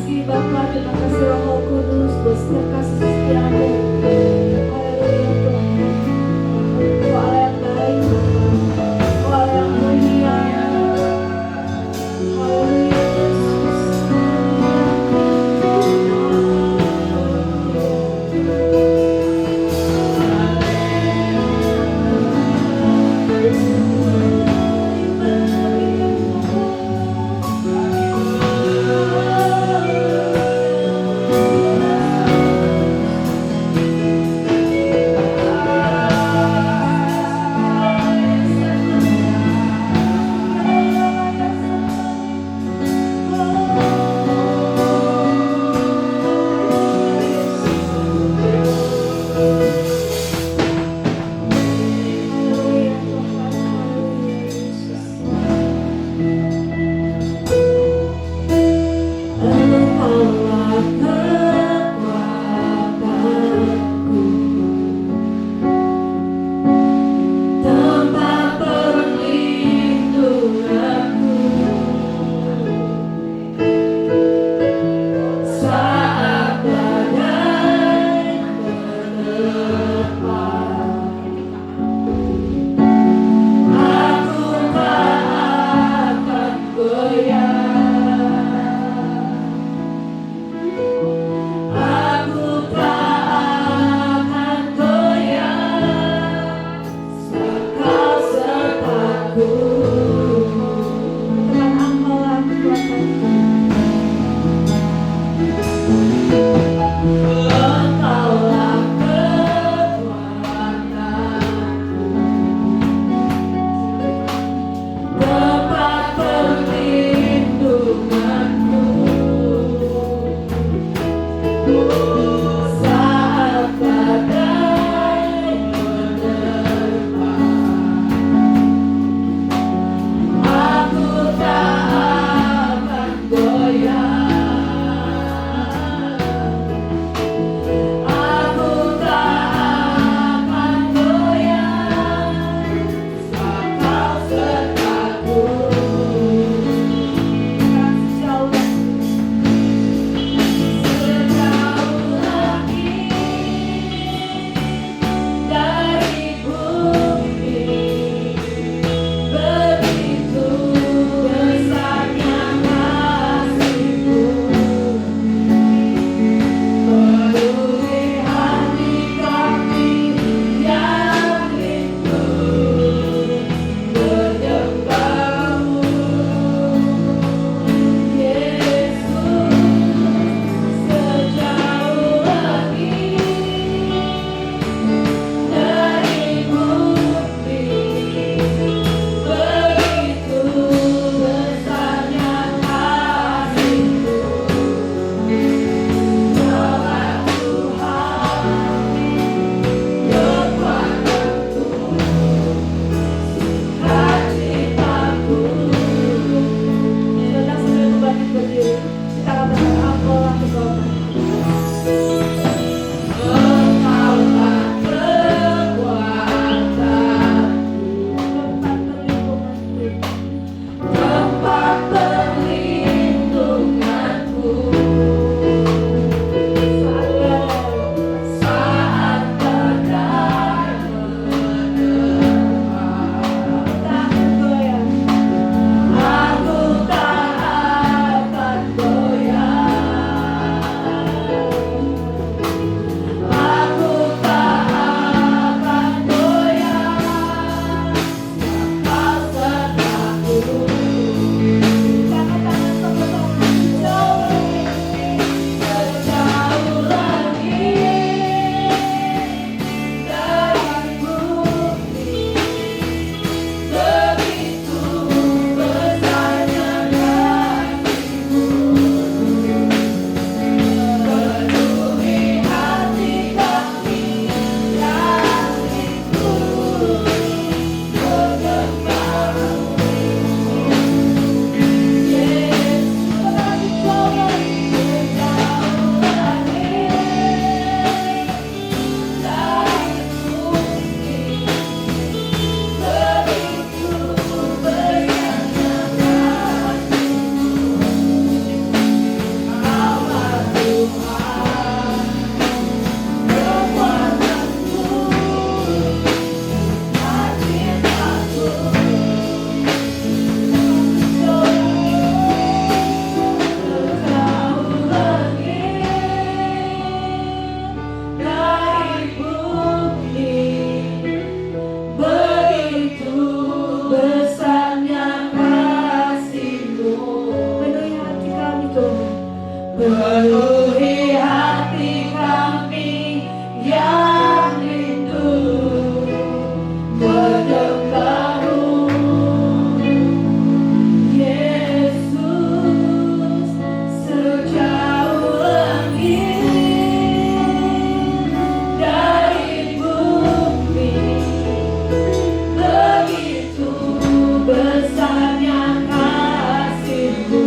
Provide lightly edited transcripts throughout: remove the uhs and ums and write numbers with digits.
kasih Bapa, terima kasih Roh Kudus buat setiap kasih setiamu. Haleluya Tuhan. Kau Allah yang baik, Kau Allah yang mulia. Haleluya Yesus. Haleluya Tuhan, haleluya Yesus. Engkaulah kekuatanku, tempat perlindunganku saat badai menerpa. Aku tak akan goyah, aku tak akan goyah, Kau sertaku. Tuhan, Engkaulah kekuatanku, Engkaulah kekuatanku, tempat perlindunganku saat badai menerpa. Aku tak akan goyah, aku tak akan goyah, Kau sertaku. Sejauh penuhi hati kami yang rindu mendengar-Mu. Yesus, sejauh langit dari bumi, begitu besarnya kasih-Mu.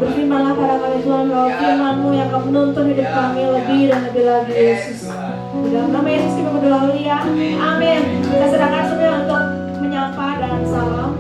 Berfirmanlah pada kami Tuhan bahwa firman-Mu yang akan menuntun hidup kami lebih dan lebih lagi Yesus. Dalam nama Yesus kita berdoa ya. Amin. Kita serahkan semua untuk menyapa dan salam.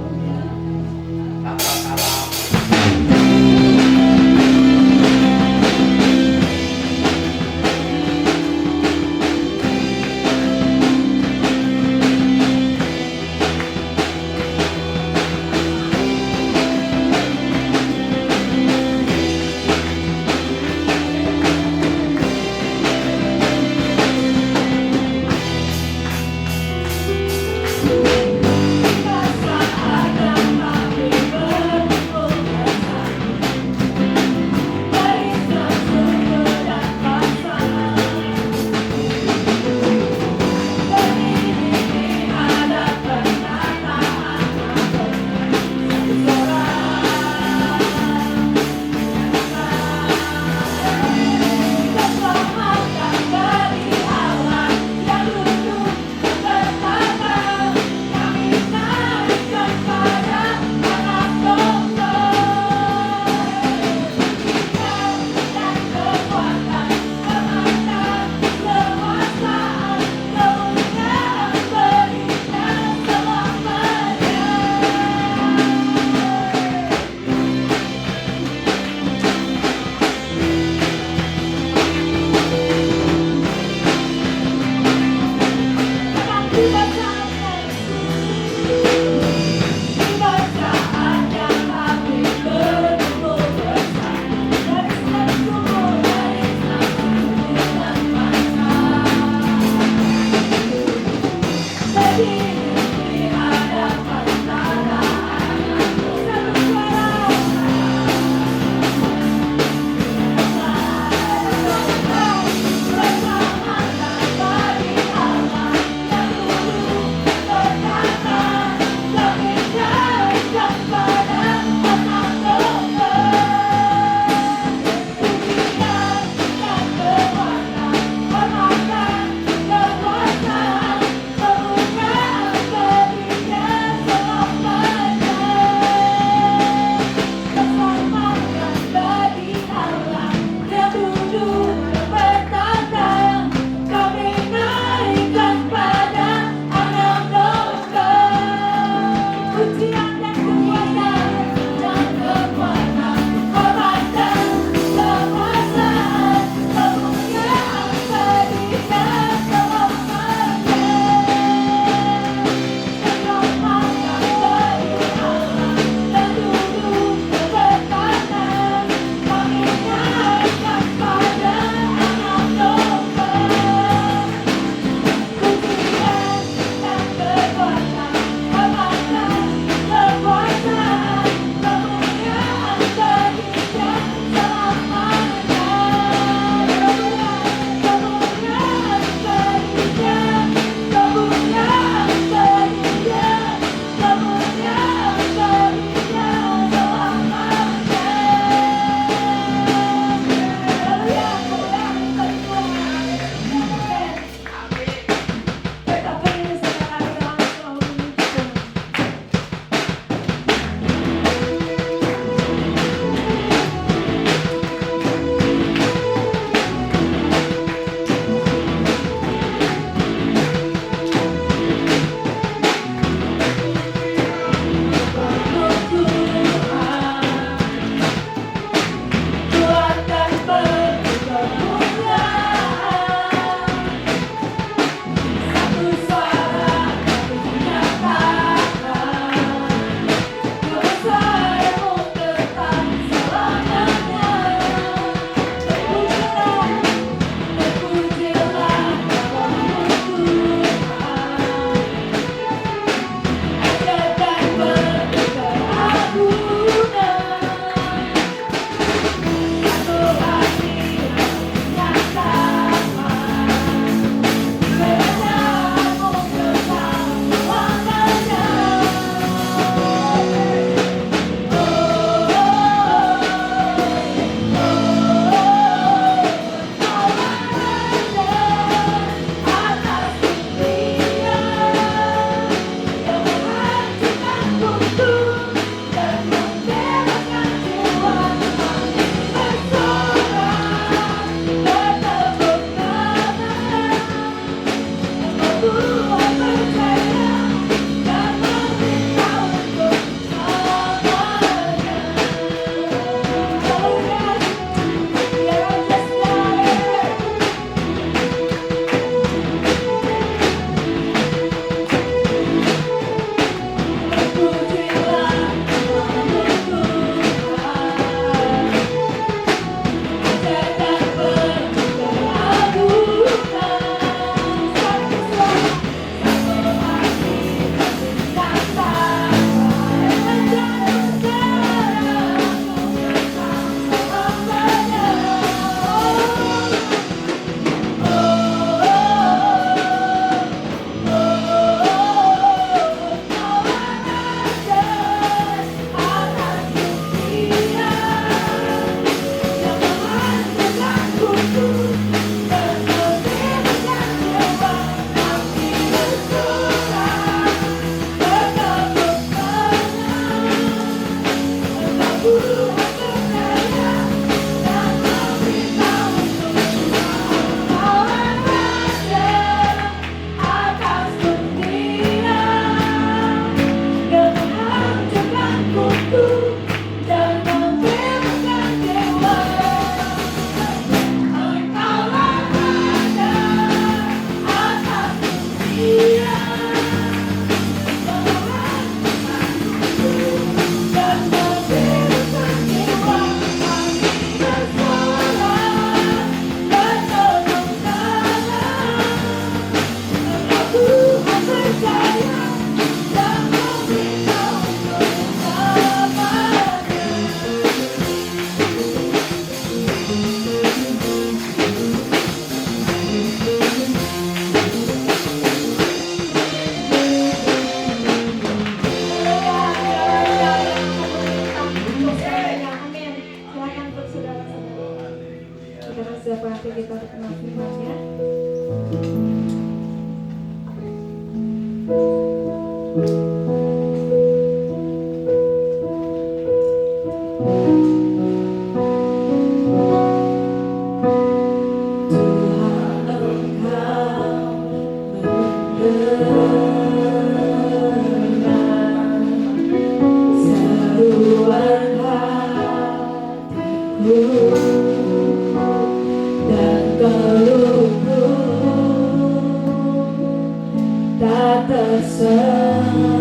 tersembunyi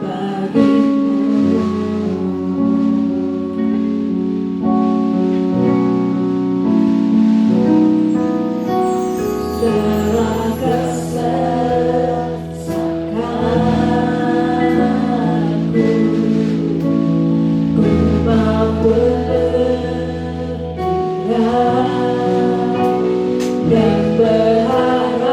bagimu. Dalam kesesakanku, ku mampu berdiam dan berharap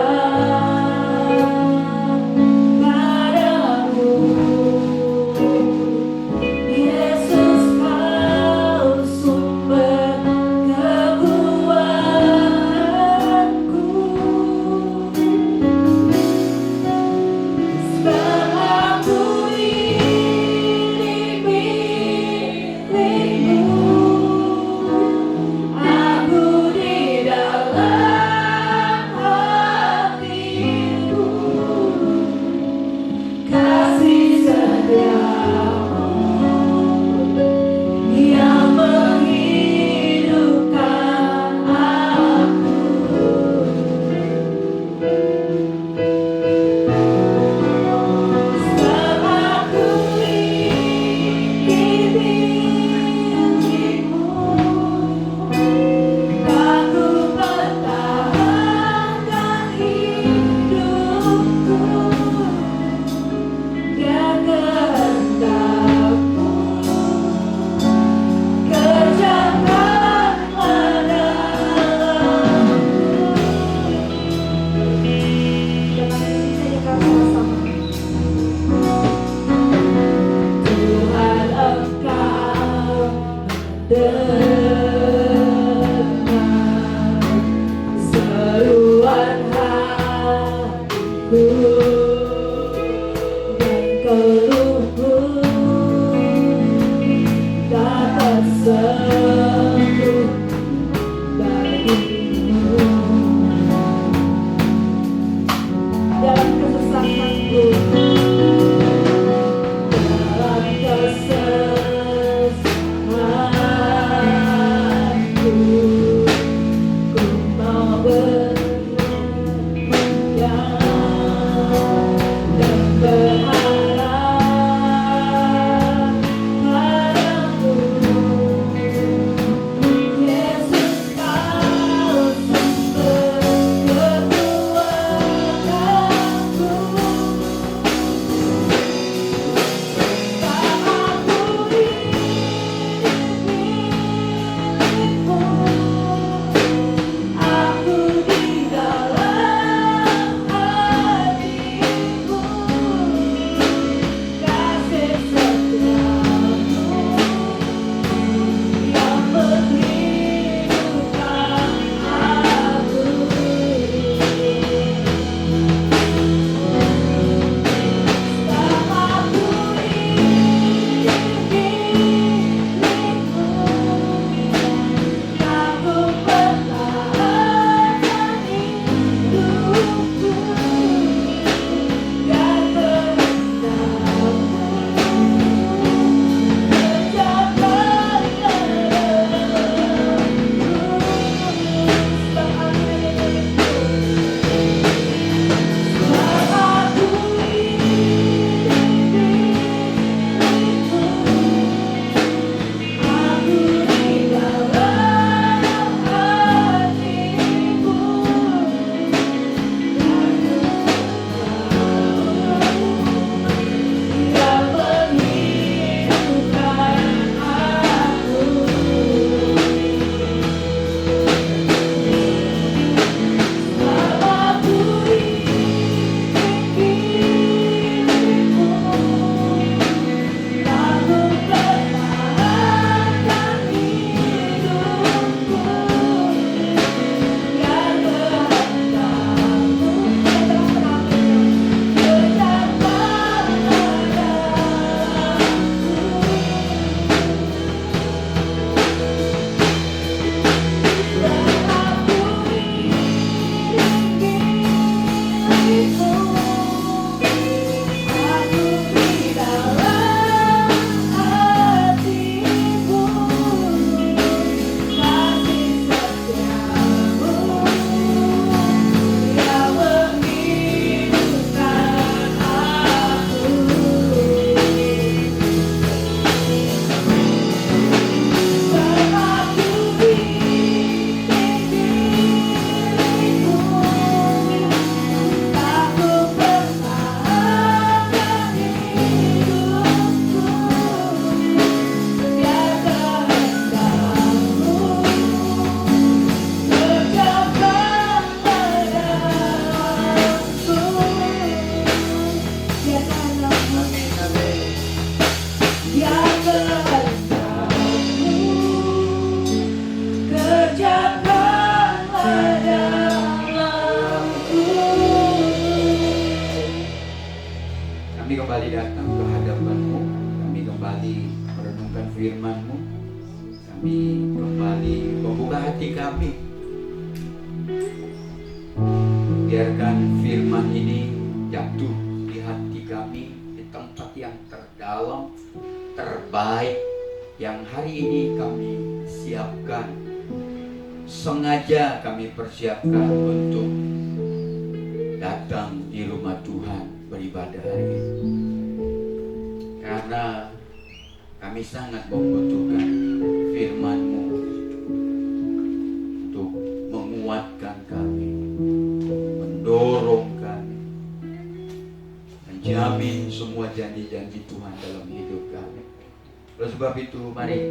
firman-Mu. Kami kembali membuka hati kami. Biarkan firman ini jatuh di hati kami, di tempat yang terdalam, terbaik, yang hari ini kami siapkan. Sengaja kami persiapkan untuk datang di rumah Tuhan beribadah hari ini. Karena kami sangat membutuhkan firman-Mu untuk menguatkan kami, mendorong kami, menjamin semua janji-janji Tuhan dalam hidup kami. Oleh sebab itu, mari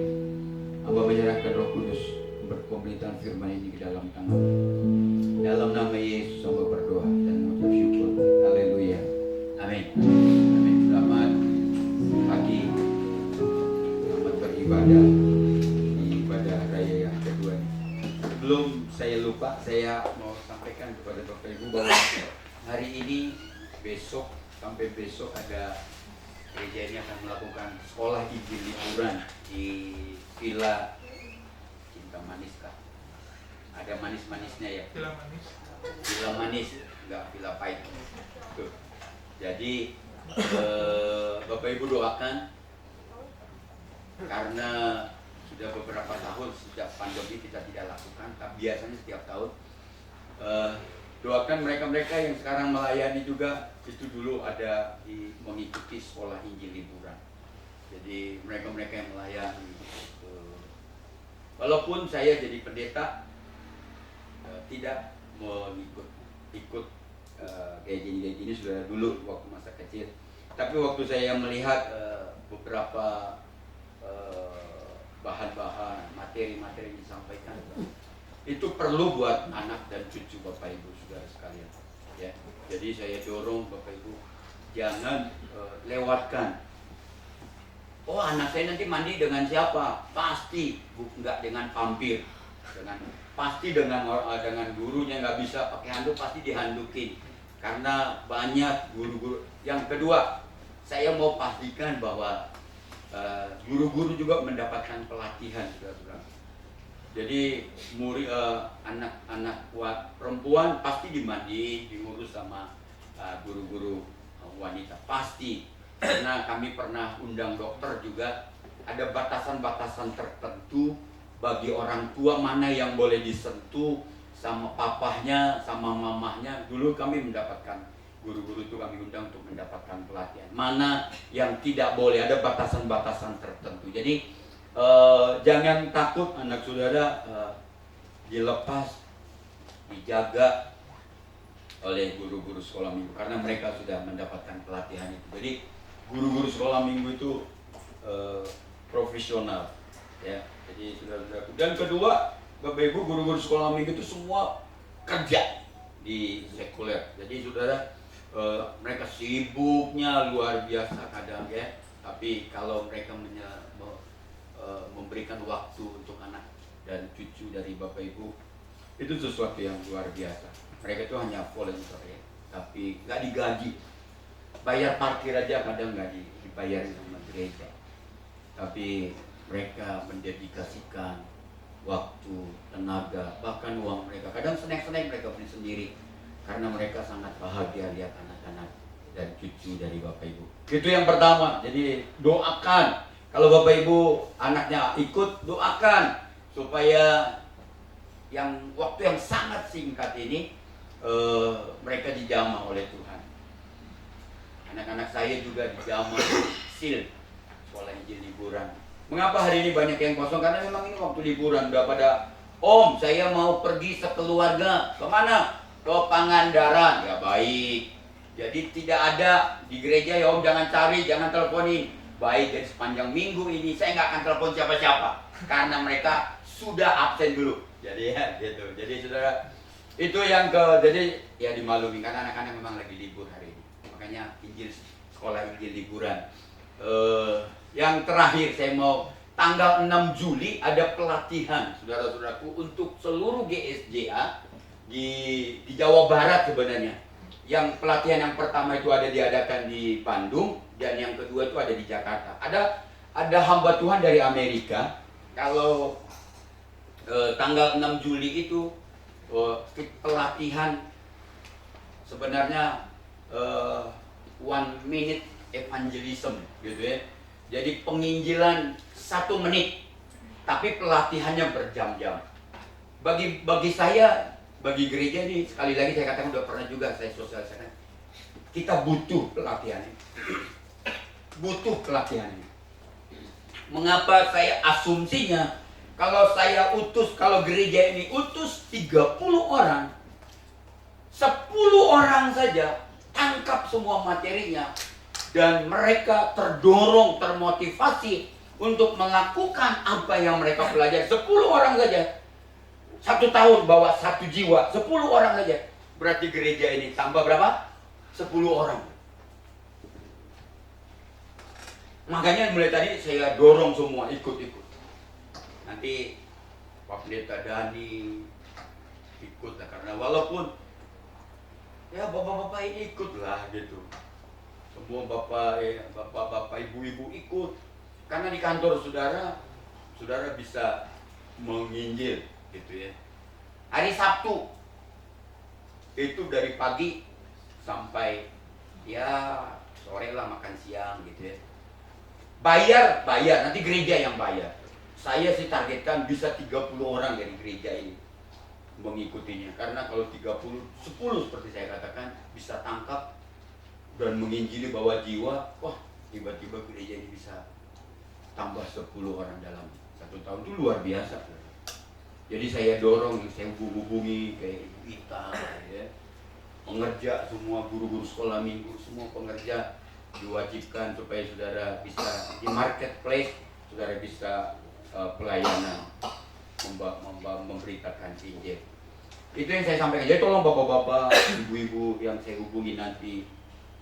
Hamba menyerahkan Roh Kudus berpemerintahan firman ini ke dalam tangan. Dalam nama Yesus Hamba berdoa dan mengucap syukur. Haleluya. Amin. Amin. Selamat pagi. Selamat beribadah di ibadah raya yang kedua ini. Sebelum saya lupa, saya mau sampaikan kepada Bapak Ibu bahwa hari ini, besok sampai besok ada gereja ini akan melakukan sekolah Injil liburan di Villa Cinta Manis kah? Ada manis-manisnya ya? Villa Manis. Villa Manis, enggak Villa Pahit. Tuh. Jadi Bapak Ibu doakan, karena sudah beberapa tahun sejak pandemi kita tidak lakukan, tapi biasanya setiap tahun. Doakan mereka-mereka yang sekarang melayani juga, itu dulu ada mengikuti sekolah Injil liburan. Jadi mereka-mereka yang melayani, walaupun saya jadi pendeta, tidak ikut kayak gini sudah dulu waktu masa kecil. Tapi waktu saya melihat beberapa bahan-bahan, materi-materi yang disampaikan, itu perlu buat anak dan cucu Bapak Ibu saudara sekalian. Ya, jadi saya dorong Bapak Ibu jangan lewatkan. Oh, anak saya nanti mandi dengan siapa? Pasti enggak dengan pampir, pasti dengan gurunya, nggak bisa pakai handuk, pasti dihandukin. Karena banyak guru-guru. Yang kedua, saya mau pastikan bahwa guru-guru juga mendapatkan pelatihan, saudara-saudara. Jadi anak-anak perempuan pasti dimandiin, diurus sama guru-guru wanita, pasti. Karena kami pernah undang dokter juga, ada batasan-batasan tertentu bagi orang tua mana yang boleh disentuh sama papahnya, sama mamahnya. Dulu kami mendapatkan, guru-guru itu kami undang untuk mendapatkan pelatihan. Mana yang tidak boleh, ada batasan-batasan tertentu. Jadi jangan takut anak saudara dilepas, dijaga oleh guru-guru sekolah minggu, karena mereka sudah mendapatkan pelatihan itu. Jadi guru-guru sekolah minggu itu profesional, ya. Jadi saudara-saudaraku. Dan kedua, Bapak Ibu, guru-guru sekolah minggu itu semua kerja di sekuler. Jadi saudara, mereka sibuknya luar biasa kadang, ya. Tapi kalau mereka memberikan waktu untuk anak dan cucu dari Bapak Ibu, itu sesuatu yang luar biasa. Mereka itu hanya volunteer, ya, tapi nggak digaji. Bayar parkir aja kadang nggak dibayar sama gereja. Tapi mereka mendedikasikan waktu, tenaga, bahkan uang mereka. Kadang snack-snack mereka beli sendiri, karena mereka sangat bahagia lihat anak-anak dan cucu dari Bapak Ibu. Itu yang pertama. Jadi doakan. Kalau Bapak Ibu anaknya ikut, doakan supaya yang waktu yang sangat singkat ini mereka dijamah oleh Tuhan. Anak-anak saya juga dijamah SIL, sekolah Injil liburan. Mengapa hari ini banyak yang kosong? Karena memang ini waktu liburan. Udah pada, Om, saya mau pergi sekeluarga. Kemana? Ke Pangandaran. Ya baik. Jadi tidak ada di gereja, ya Om, jangan cari, jangan teleponin. Baik, jadi sepanjang minggu ini saya nggak akan telepon siapa-siapa, karena mereka sudah absen dulu. Jadi ya gitu. Jadi saudara, itu yang jadi ya dimaklumi, karena anak-anak memang lagi libur hari ini. Makanya sekolah Injil liburan. Yang terakhir saya mau, tanggal 6 Juli ada pelatihan, saudara-saudaraku, untuk seluruh GSJA di Jawa Barat sebenarnya. Yang pelatihan yang pertama itu ada diadakan di Bandung, dan yang kedua itu ada di Jakarta. ada hamba Tuhan dari Amerika. Kalau tanggal 6 Juli itu pelatihan sebenarnya 1 minute evangelism gitu ya. Jadi penginjilan 1 menit, tapi pelatihannya berjam-jam. Bagi saya, bagi gereja ini, sekali lagi saya katakan, udah pernah juga saya sosialisasikan, kita butuh pelatihan ini. Butuh pelatihan ini. Mengapa saya asumsinya kalau saya utus, kalau gereja ini utus 30 orang, 10 orang saja tangkap semua materinya, dan mereka terdorong, termotivasi untuk melakukan apa yang mereka pelajari. 10 orang saja, 1 tahun bawa 1 jiwa, 10 orang saja. Berarti gereja ini tambah berapa? 10 orang. Makanya mulai tadi saya dorong semua ikut-ikut. Nanti Pak Pendeta Dani ikut lah, karena walaupun ya bapak-bapak ini ikut lah gitu. Semua bapak ibu-ibu ikut. Karena di kantor saudara bisa menginjil gitu ya. Hari Sabtu itu dari pagi sampai ya sore lah, makan siang gitu ya. Bayar, nanti gereja yang bayar. Saya sih targetkan bisa 30 orang dari gereja ini mengikutinya. Karena kalau 10 seperti saya katakan bisa tangkap dan menginjili bawa jiwa, wah tiba-tiba gereja ini bisa tambah 10 orang dalam 1 tahun, itu luar biasa. Jadi saya dorong, saya hubungi kayak Ibu Ita ya. Pengerja semua, guru-guru sekolah minggu, semua pengerja diwajibkan supaya saudara bisa di marketplace, saudara bisa pelayanan memberitakan Injil. Itu yang saya sampaikan. Jadi tolong bapak-bapak, ibu-ibu yang saya hubungi nanti,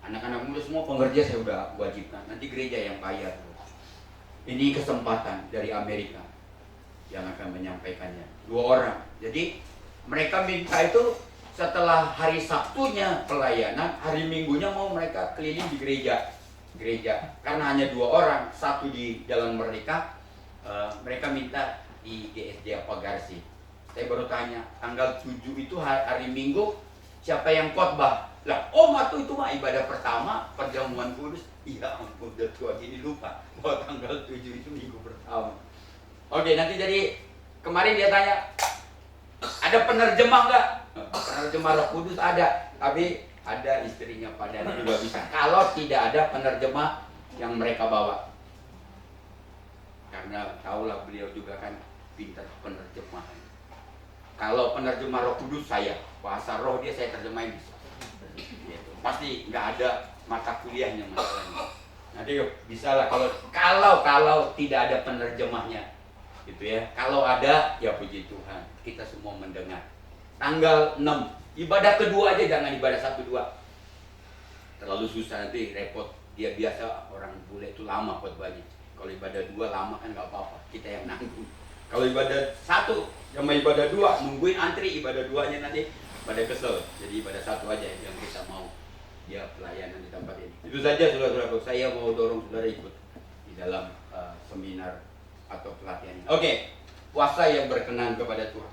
anak-anak muda semua pengerja saya udah wajibkan. Nanti gereja yang bayar. Ini kesempatan dari Amerika yang akan menyampaikannya. 2 orang. Jadi mereka minta itu setelah hari Sabtunya pelayanan, hari Minggunya mau mereka keliling di gereja. Karena hanya 2 orang, 1 di Jalan Merdeka, mereka minta di GSD Pagarsi. Saya baru tanya, tanggal 7 itu hari Minggu, siapa yang khotbah? Lah, itu mah ibadah pertama perjamuan kudus. Iya ampun, udah tua gini lupa bahwa tanggal 7 itu minggu pertama. Oke, nanti jadi kemarin dia tanya, ada penerjemah nggak? Penerjemah Roh Kudus ada, tapi ada istrinya pada juga bisa. Kalau tidak ada penerjemah yang mereka bawa, karena tahulah beliau juga kan pintar penerjemahan. Kalau penerjemah Roh Kudus saya, bahasa roh dia saya terjemahin bisa. Gitu. Pasti nggak ada mata kuliahnya masalahnya. Nanti bisa lah kalau tidak ada penerjemahnya, gitu ya. Kalau ada ya puji Tuhan, kita semua mendengar. Tanggal 6 ibadah kedua aja, jangan ibadah 1-2. Terlalu susah, nanti repot. Dia biasa orang bule itu lama khotbahnya. Kalau ibadah 2 lama kan nggak apa-apa, kita yang nanggung. Kalau ibadah 1 sama ibadah 2 nungguin antri, ibadah 2-nya nanti pada kesel. Jadi ibadah 1 aja yang kita mau dia pelayanan di tempat ini. Itu saja saudara-saudara, saya mau dorong saudara ikut di dalam seminar atau pelatihan ini. Oke, puasa yang berkenan kepada Tuhan.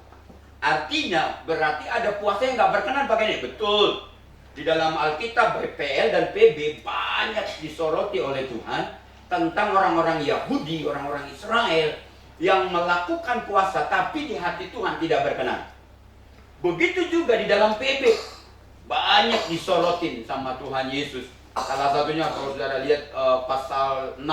Artinya berarti ada puasa yang nggak berkenan pakai ini. Betul. Di dalam Alkitab PL dan PB banyak disoroti oleh Tuhan tentang orang-orang Yahudi, orang-orang Israel yang melakukan puasa tapi di hati Tuhan tidak berkenan. Begitu juga di dalam PB banyak disorotin sama Tuhan Yesus. Salah satunya kalau saudara lihat pasal 6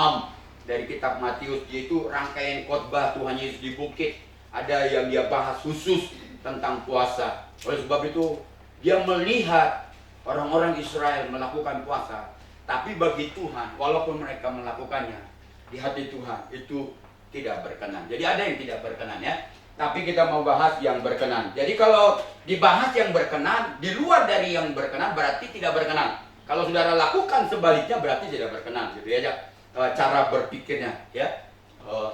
dari kitab Matius, yaitu rangkaian khotbah Tuhan Yesus di bukit. Ada yang dia bahas khusus tentang puasa. Oleh sebab itu dia melihat orang-orang Israel melakukan puasa, tapi bagi Tuhan walaupun mereka melakukannya, di hati Tuhan itu tidak berkenan. Jadi ada yang tidak berkenan ya. Tapi kita mau bahas yang berkenan. Jadi kalau dibahas yang berkenan, di luar dari yang berkenan berarti tidak berkenan. Kalau saudara lakukan sebaliknya berarti tidak berkenan. Gitu ya, cara berpikirnya ya.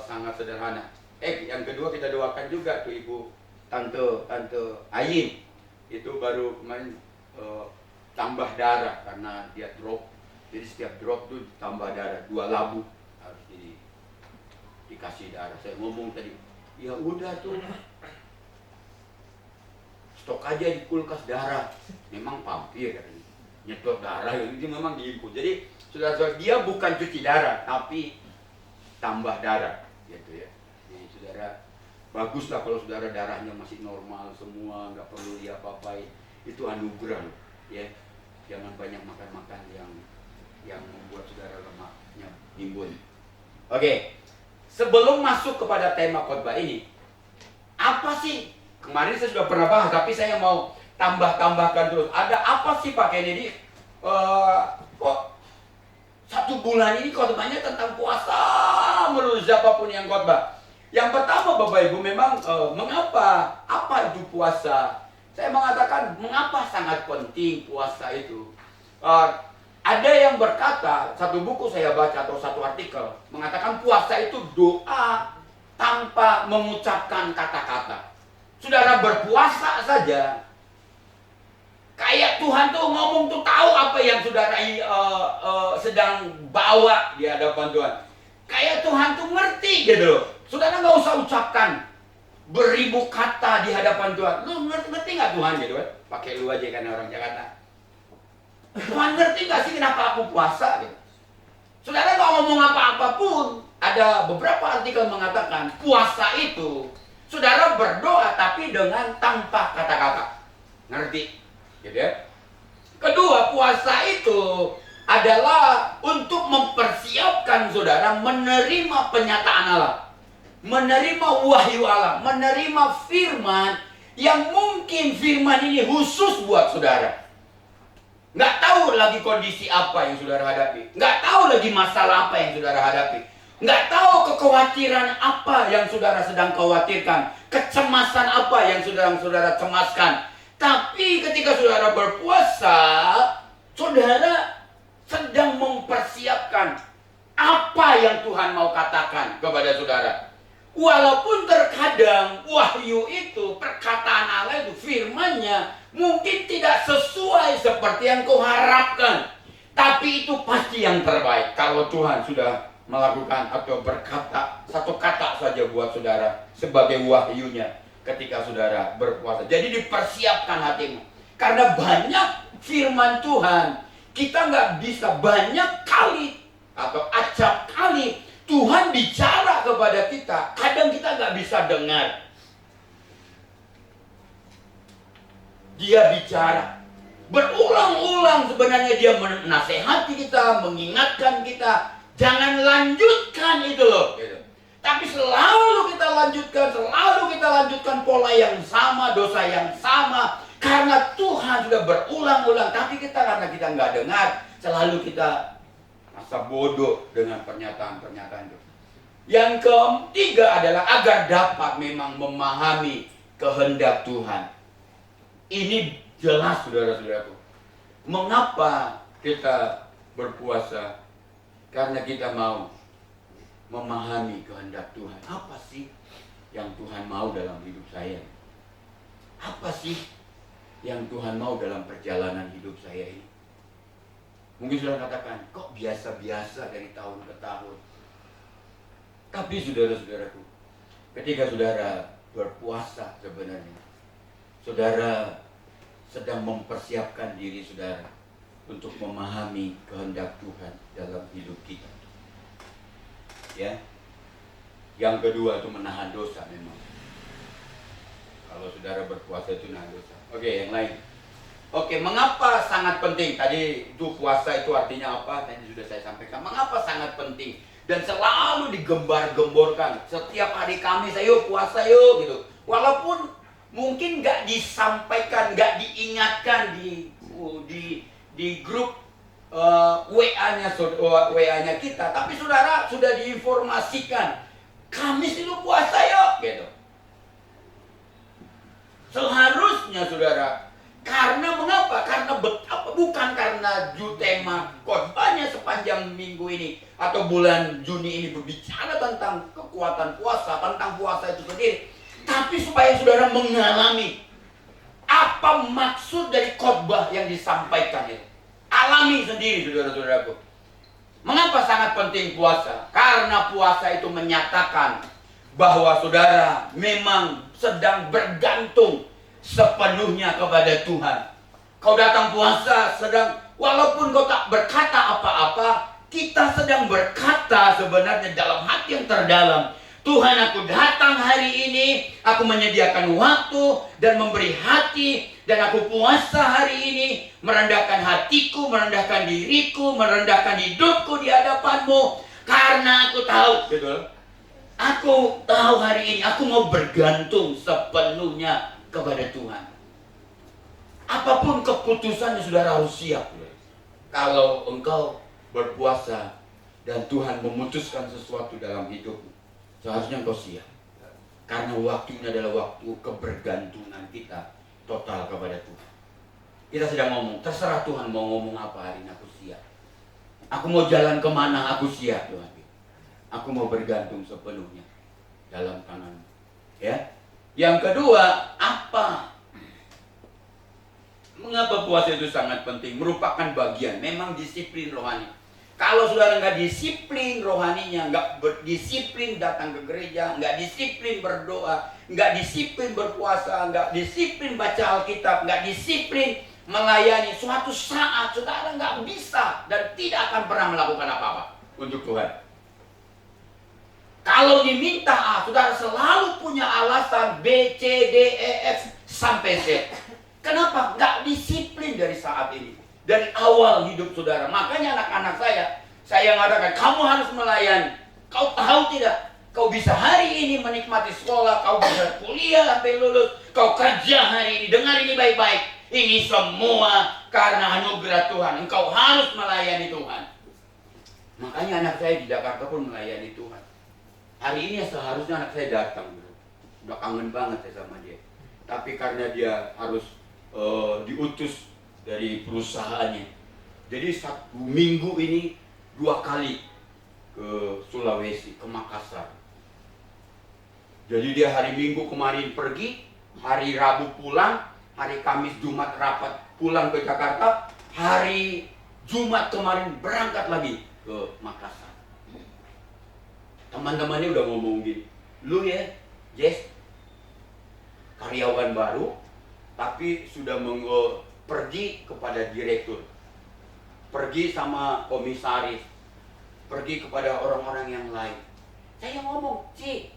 Sangat sederhana. Yang kedua kita doakan juga tuh Ibu Tante Ayin. Itu baru kemarin tambah darah karena dia drop. Jadi setiap drop tuh tambah darah, 2 labu harus dikasih darah. Saya ngomong tadi, ya udah tuh, stok aja di kulkas darah. Memang vampir kan, nyedot darah itu memang diinput. Jadi saudara-saudara, dia bukan cuci darah, tapi tambah darah, gitu ya. Jadi saudara, baguslah kalau saudara darahnya masih normal semua, nggak perlu diapa-apain. Itu anugerah, ya. Jangan banyak makan-makan yang membuat saudara lemaknya timbun. Oke, sebelum masuk kepada tema khotbah ini, apa sih? Kemarin saya sudah pernah bahas, tapi saya mau tambahkan terus. Ada apa sih Pak Kennedy? Kok 1 bulan ini khotbahnya tentang puasa menurut siapapun yang khotbah? Yang pertama Bapak Ibu, memang mengapa? Apa itu puasa? Saya mengatakan mengapa sangat penting puasa itu. Ada yang berkata, satu buku saya baca atau satu artikel mengatakan puasa itu doa tanpa mengucapkan kata-kata. Saudara berpuasa saja, kayak Tuhan tuh ngomong tuh tahu apa yang saudara sedang bawa di hadapan Tuhan. Kayak Tuhan tuh ngerti gitu loh. Saudara nggak usah ucapkan beribu kata di hadapan Tuhan. Lu ngerti nggak Tuhan gitu kan? Pakai lu aja kan orang Jakarta. Tuhan ngerti nggak sih kenapa aku puasa gitu? Saudara nggak ngomong apa-apapun. Ada beberapa artikel mengatakan puasa itu saudara berdoa tapi dengan tanpa kata-kata. Ngerti? Gitu ya. Kedua, puasa itu adalah untuk mempersiapkan saudara menerima penyataan Allah, menerima wahyu Allah, menerima firman yang mungkin firman ini khusus buat saudara. Nggak tahu lagi kondisi apa yang saudara hadapi, nggak tahu lagi masalah apa yang saudara hadapi, nggak tahu kekhawatiran apa yang saudara sedang khawatirkan, kecemasan apa yang saudara cemaskan. Tapi ketika saudara berpuasa, saudara sedang mempersiapkan apa yang Tuhan mau katakan kepada saudara. Walaupun terkadang wahyu itu, perkataan Allah itu, firman-Nya mungkin tidak sesuai seperti yang kau harapkan. Tapi itu pasti yang terbaik kalau Tuhan sudah melakukan atau berkata satu kata saja buat saudara sebagai wahyunya ketika saudara berpuasa. Jadi dipersiapkan hatimu. Karena banyak firman Tuhan, kita nggak bisa banyak kali atau acap kali Tuhan bicara kepada kita, kadang kita nggak bisa dengar. Dia bicara berulang-ulang, sebenarnya dia menasehati kita, mengingatkan kita, jangan lanjutkan itu loh. Gitu. Tapi selalu kita lanjutkan pola yang sama, dosa yang sama, karena Tuhan sudah berulang-ulang. Tapi karena kita nggak dengar, selalu kita masa bodoh dengan pernyataan-pernyataan itu. Yang ketiga adalah agar dapat memang memahami kehendak Tuhan. Ini jelas saudara-saudaraku. Mengapa kita berpuasa? Karena kita mau memahami kehendak Tuhan. Apa sih yang Tuhan mau dalam hidup saya? Apa sih yang Tuhan mau dalam perjalanan hidup saya ini? Mungkin saudara katakan, kok biasa-biasa dari tahun ke tahun. Tapi saudara-saudaraku, ketika saudara berpuasa sebenarnya, saudara sedang mempersiapkan diri saudara untuk memahami kehendak Tuhan dalam hidup kita. Ya. Yang kedua itu menahan dosa memang. Kalau saudara berpuasa itu menahan dosa. Oke, yang lain. Oke, mengapa sangat penting? Tadi itu puasa itu artinya apa? Tadi sudah saya sampaikan. Mengapa sangat penting? Dan selalu digembar-gemborkan. Setiap hari Kamis, ayo puasa yuk gitu. Walaupun mungkin nggak disampaikan, nggak diingatkan di grup WA-nya kita, tapi saudara sudah diinformasikan. Kamis itu puasa yuk gitu. Seharusnya saudara. Karena mengapa? Karena betapa, bukan karena tema khotbahnya sepanjang minggu ini atau bulan Juni ini berbicara tentang kekuatan puasa, tentang puasa itu sendiri, tapi supaya saudara mengalami apa maksud dari khotbah yang disampaikan itu. Alami sendiri saudara-saudaraku. Mengapa sangat penting puasa? Karena puasa itu menyatakan bahwa saudara memang sedang bergantung sepenuhnya kepada Tuhan. Kau datang puasa sedang, walaupun kau tak berkata apa-apa, kita sedang berkata sebenarnya dalam hati yang terdalam, Tuhan, aku datang hari ini, aku menyediakan waktu dan memberi hati, dan aku puasa hari ini, merendahkan hatiku, merendahkan diriku, merendahkan hidupku di hadapan-Mu, karena aku tahu, betul? Aku tahu hari ini, aku mau bergantung sepenuhnya kepada Tuhan. Apapun keputusannya, saudara harus siap. Kalau engkau berpuasa dan Tuhan memutuskan sesuatu dalam hidupmu, seharusnya engkau siap. Karena waktu ini adalah waktu kebergantungan kita total kepada Tuhan. Kita sedang ngomong, terserah Tuhan mau ngomong apa hari ini, aku siap. Aku mau jalan kemana, aku siap Tuhan. Aku mau bergantung sepenuhnya dalam tangan. Ya. Yang kedua, apa? Mengapa puasa itu sangat penting? Merupakan bagian, memang disiplin rohani. Kalau saudara nggak disiplin rohaninya, nggak berdisiplin datang ke gereja, nggak disiplin berdoa, nggak disiplin berpuasa, nggak disiplin baca Alkitab, nggak disiplin melayani, suatu saat saudara nggak bisa dan tidak akan pernah melakukan apa-apa untuk Tuhan. Kalau diminta A, saudara selalu punya alasan B, C, D, E, F sampai Z. Kenapa? Nggak disiplin dari saat ini. Dari awal hidup saudara. Makanya anak-anak saya mengatakan, kamu harus melayani. Kau tahu tidak? Kau bisa hari ini menikmati sekolah, kau bisa kuliah sampai lulus, kau kerja hari ini. Dengar ini baik-baik. Ini semua karena anugerah Tuhan. Engkau harus melayani Tuhan. Makanya anak saya di Jakarta pun melayani Tuhan. Hari ini seharusnya anak saya datang. Udah kangen banget saya sama dia. Tapi karena dia harus diutus dari perusahaannya. Jadi satu minggu ini 2 kali ke Sulawesi, ke Makassar. Jadi dia hari Minggu kemarin pergi, hari Rabu pulang, hari Kamis Jumat rapat pulang ke Jakarta, hari Jumat kemarin berangkat lagi ke Makassar. Teman-temannya udah ngomong gini, lu ya, Jess, karyawan baru, tapi sudah pergi kepada direktur, pergi sama komisaris, pergi kepada orang-orang yang lain. Saya ngomong, Ci,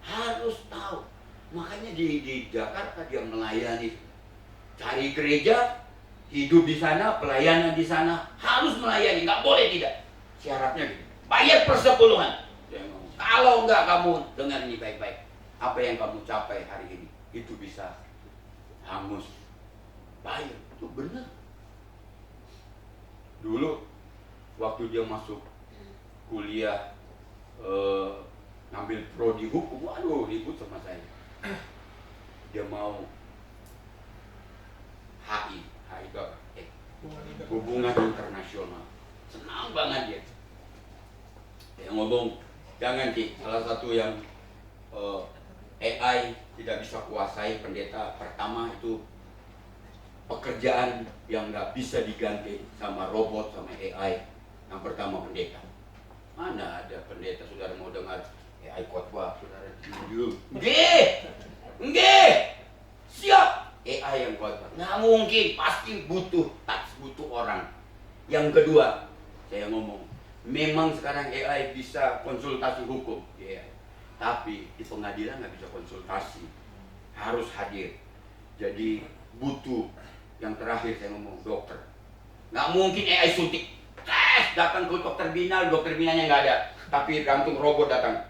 harus tahu. Makanya di Jakarta dia melayani, cari gereja, hidup di sana, pelayanan di sana, harus melayani, nggak boleh tidak. Syaratnya gitu, bayar persepuluhan. Kalau enggak, kamu dengar ini baik-baik, apa yang kamu capai hari ini itu bisa hangus. Bayar, itu benar. Dulu waktu dia masuk kuliah ngambil prodi hukum, waduh ribut sama saya. Dia mau HI itu hubungan internasional, senang banget dia. Dia ngomong, jangan Ci, salah satu yang AI tidak bisa kuasai pendeta. Pertama itu pekerjaan yang nggak bisa diganti sama robot, sama AI. Yang pertama pendeta. Mana ada pendeta, saudara mau dengar AI khotbah, saudara dulu. Nggih, siap. AI yang khotbah, nggak mungkin, pasti butuh orang. Yang kedua, saya ngomong, memang sekarang AI bisa konsultasi hukum, ya. Tapi di pengadilan nggak bisa konsultasi, harus hadir. Jadi butuh. Yang terakhir saya ngomong, dokter. Nggak mungkin AI suntik, datang ke dokter binanya nggak ada, tapi gantung robot datang.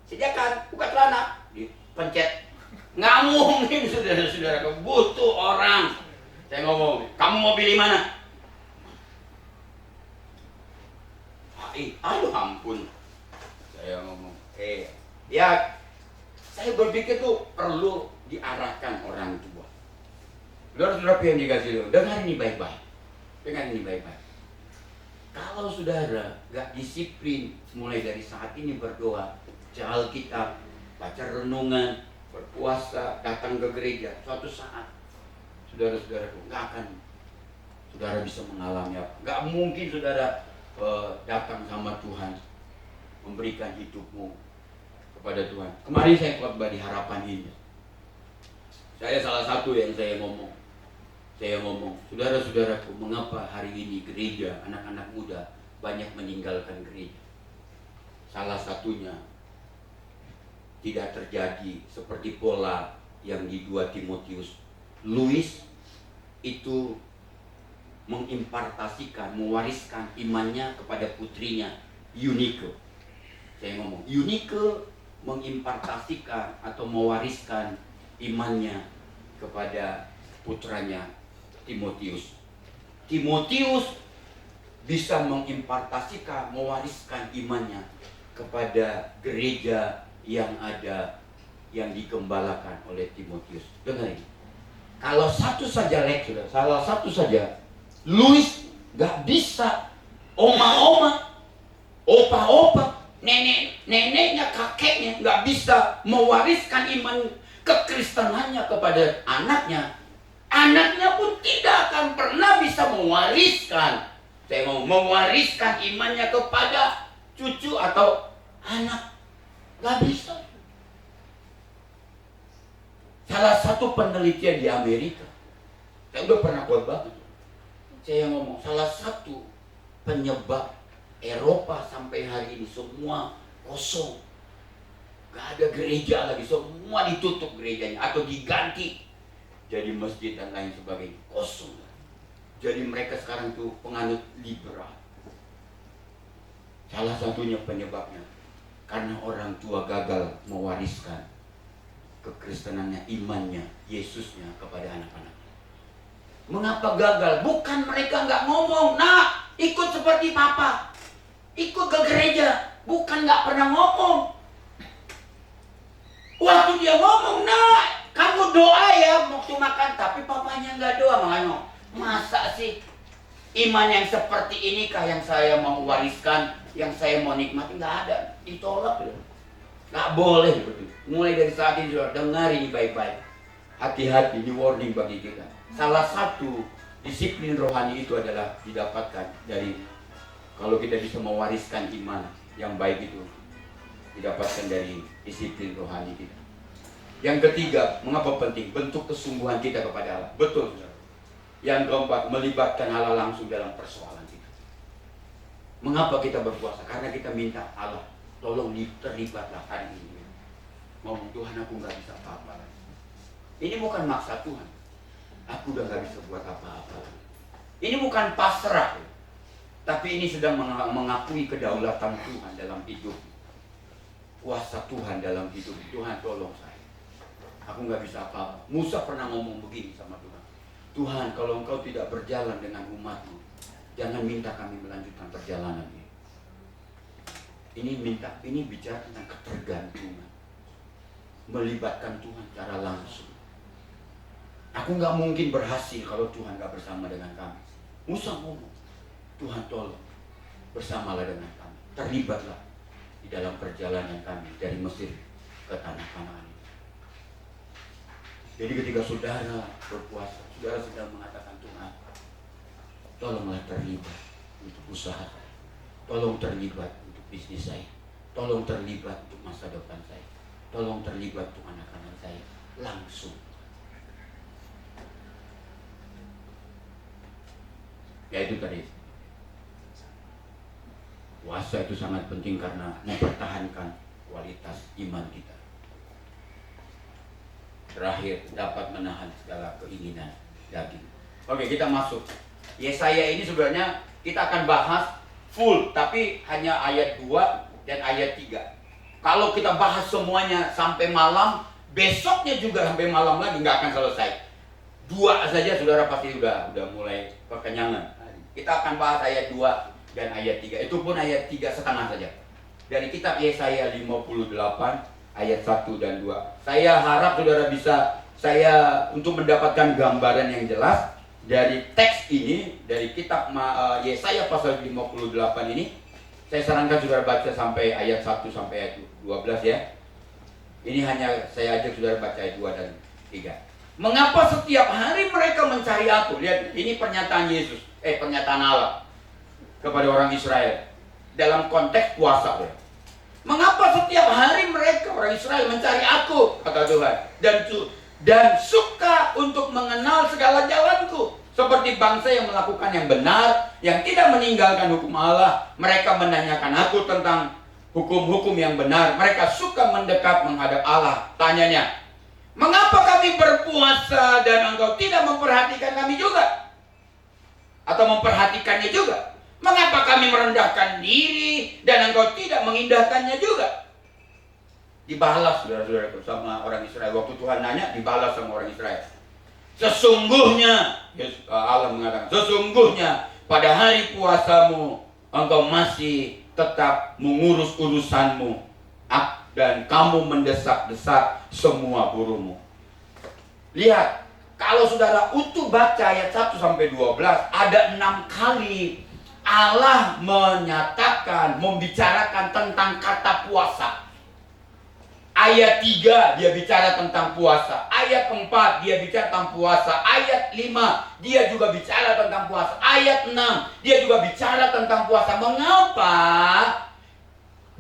Sediakan, buka celana, dipencet. Nggak mungkin, saudara-saudara, butuh orang. Saya ngomong, kamu mau pilih mana? Aduh ampun. Saya ngomong, ya saya berpikir tuh perlu diarahkan orang tua. Saudara-saudara yang dikasih, dengar ini baik-baik. Kalau saudara gak disiplin mulai dari saat ini berdoa, baca Alkitab, baca renungan, berpuasa, datang ke gereja, suatu saat saudara-saudaraku gak akan saudara bisa mengalami apa. Gak mungkin saudara datang sama Tuhan, memberikan hidupmu kepada Tuhan. Kemarin saya khotbah di Harapan ini. Saya salah satu yang saya ngomong, saudara-saudaraku, mengapa hari ini gereja, anak-anak muda banyak meninggalkan gereja? Salah satunya tidak terjadi seperti pola yang di 2 Timotius. Louis itu mengimpartasikan, mewariskan imannya kepada putrinya Eunike. Saya ngomong, Eunike mengimpartasikan atau mewariskan imannya kepada putranya Timotius. Timotius bisa mengimpartasikan, mewariskan imannya kepada gereja yang ada, yang digembalakan oleh Timotius. Dengar ini. Kalau satu saja salah satu saja, Louis gak bisa, oma-oma, opa-opa, neneknya, kakeknya gak bisa mewariskan iman kekristenannya kepada anaknya. Anaknya pun tidak akan pernah bisa mewariskan. Saya mau mewariskan imannya kepada cucu atau anak. Gak bisa. Salah satu penelitian di Amerika, saya udah pernah khotbah, saya ngomong, salah satu penyebab Eropa sampai hari ini semua kosong, gak ada gereja lagi, semua ditutup gerejanya atau diganti jadi masjid dan lain sebagainya, kosong. Jadi mereka sekarang tuh penganut liberal. Salah satunya penyebabnya karena orang tua gagal mewariskan kekristenannya, imannya, Yesusnya kepada anak-anaknya. Mengapa gagal? Bukan mereka nggak ngomong, nah ikut seperti papa, ikut ke gereja, bukan nggak pernah ngomong. Waktu dia ngomong, nah kamu doa ya waktu makan, tapi papanya nggak doa. Makanya masa sih iman yang seperti inikah yang saya mau wariskan, yang saya mau nikmati? Nggak ada, ditolak loh. Nggak boleh begitu. Mulai dari saat ini saudara dengar ini baik-baik. Hati-hati, ini warning bagi kita. Salah satu disiplin rohani itu adalah didapatkan dari, kalau kita bisa mewariskan iman yang baik itu, didapatkan dari disiplin rohani kita. Yang ketiga, mengapa penting? Bentuk kesungguhan kita kepada Allah. Betul, saudara. Yang keempat, melibatkan Allah langsung dalam persoalan kita. Mengapa kita berpuasa? Karena kita minta Allah, tolong terlibatlah hari ini. Ngomong, Tuhan aku gak bisa apa-apa lagi. Ini bukan maksa Tuhan. Aku udah gak bisa buat apa-apa lagi. Ini bukan pasrah. Tapi ini sedang mengakui kedaulatan Tuhan dalam hidup. Kuasa Tuhan dalam hidup. Tuhan tolong saya. Aku gak bisa apa-apa. Musa pernah ngomong begini sama Tuhan. Tuhan, kalau engkau tidak berjalan dengan umatmu, jangan minta kami melanjutkan perjalanan ini. Ini bicara tentang ketergantungan. Melibatkan Tuhan secara langsung. Aku gak mungkin berhasil kalau Tuhan gak bersama dengan kami. Musa ngomong, Tuhan tolong bersamalah dengan kami. Terlibatlah di dalam perjalanan kami dari Mesir ke tanah Kanaan. Jadi ketika saudara berpuasa, saudara sedang mengatakan, Tuhan, tolonglah terlibat untuk usaha saya. Tolong terlibat untuk bisnis saya. Tolong terlibat untuk masa depan saya. Tolong terlibat untuk anak-anak saya. Langsung. Ya itu tadi. Puasa itu sangat penting karena mempertahankan kualitas iman kita. Terakhir, dapat menahan segala keinginan daging. Oke, kita masuk. Yesaya ini sebenarnya kita akan bahas full, tapi hanya ayat 2 dan ayat 3. Kalau kita bahas semuanya sampai malam, besoknya juga sampai malam lagi nggak akan selesai. 2 saja saudara pasti udah mulai kekenyangan. Kita akan bahas ayat 2 dan ayat 3. Itu pun ayat 3 setengah saja. Dari kitab Yesaya 58 ayat 1 dan 2. Saya harap saudara bisa, untuk mendapatkan gambaran yang jelas dari teks ini, dari kitab Yesaya pasal 58 ini, saya sarankan saudara baca sampai ayat 1 sampai ayat 12 ya. Ini hanya saya ajak saudara baca ayat 2 dan 3. Mengapa setiap hari mereka mencari mencari aku. Lihat, ini pernyataan Yesus, pernyataan Allah kepada orang Israel dalam konteks puasa. Ya. Mengapa setiap hari mereka orang Israel mencari aku, kata Tuhan, dan suka untuk mengenal segala jalanku, seperti bangsa yang melakukan yang benar, yang tidak meninggalkan hukum Allah. Mereka menanyakan aku tentang hukum-hukum yang benar. Mereka suka mendekat menghadap Allah. Tanyanya, mengapa kami berpuasa dan engkau tidak memperhatikan kami juga? Atau memperhatikannya juga? Mengapa kami merendahkan diri dan engkau tidak mengindahkannya juga? Dibalas saudara-saudara sama orang Israel. Waktu Tuhan nanya, dibalas sama orang Israel. Sesungguhnya, Allah mengatakan, sesungguhnya pada hari puasamu engkau masih tetap mengurus urusanmu, dan kamu mendesak-desak semua burumu. Lihat, kalau saudara utuh baca ayat 1 sampai 12, ada 6 kali Allah menyatakan, membicarakan tentang kata puasa. Ayat 3 dia bicara tentang puasa. Ayat 4 dia bicara tentang puasa. Ayat 5 dia juga bicara tentang puasa. Ayat 6 dia juga bicara tentang puasa. Mengapa?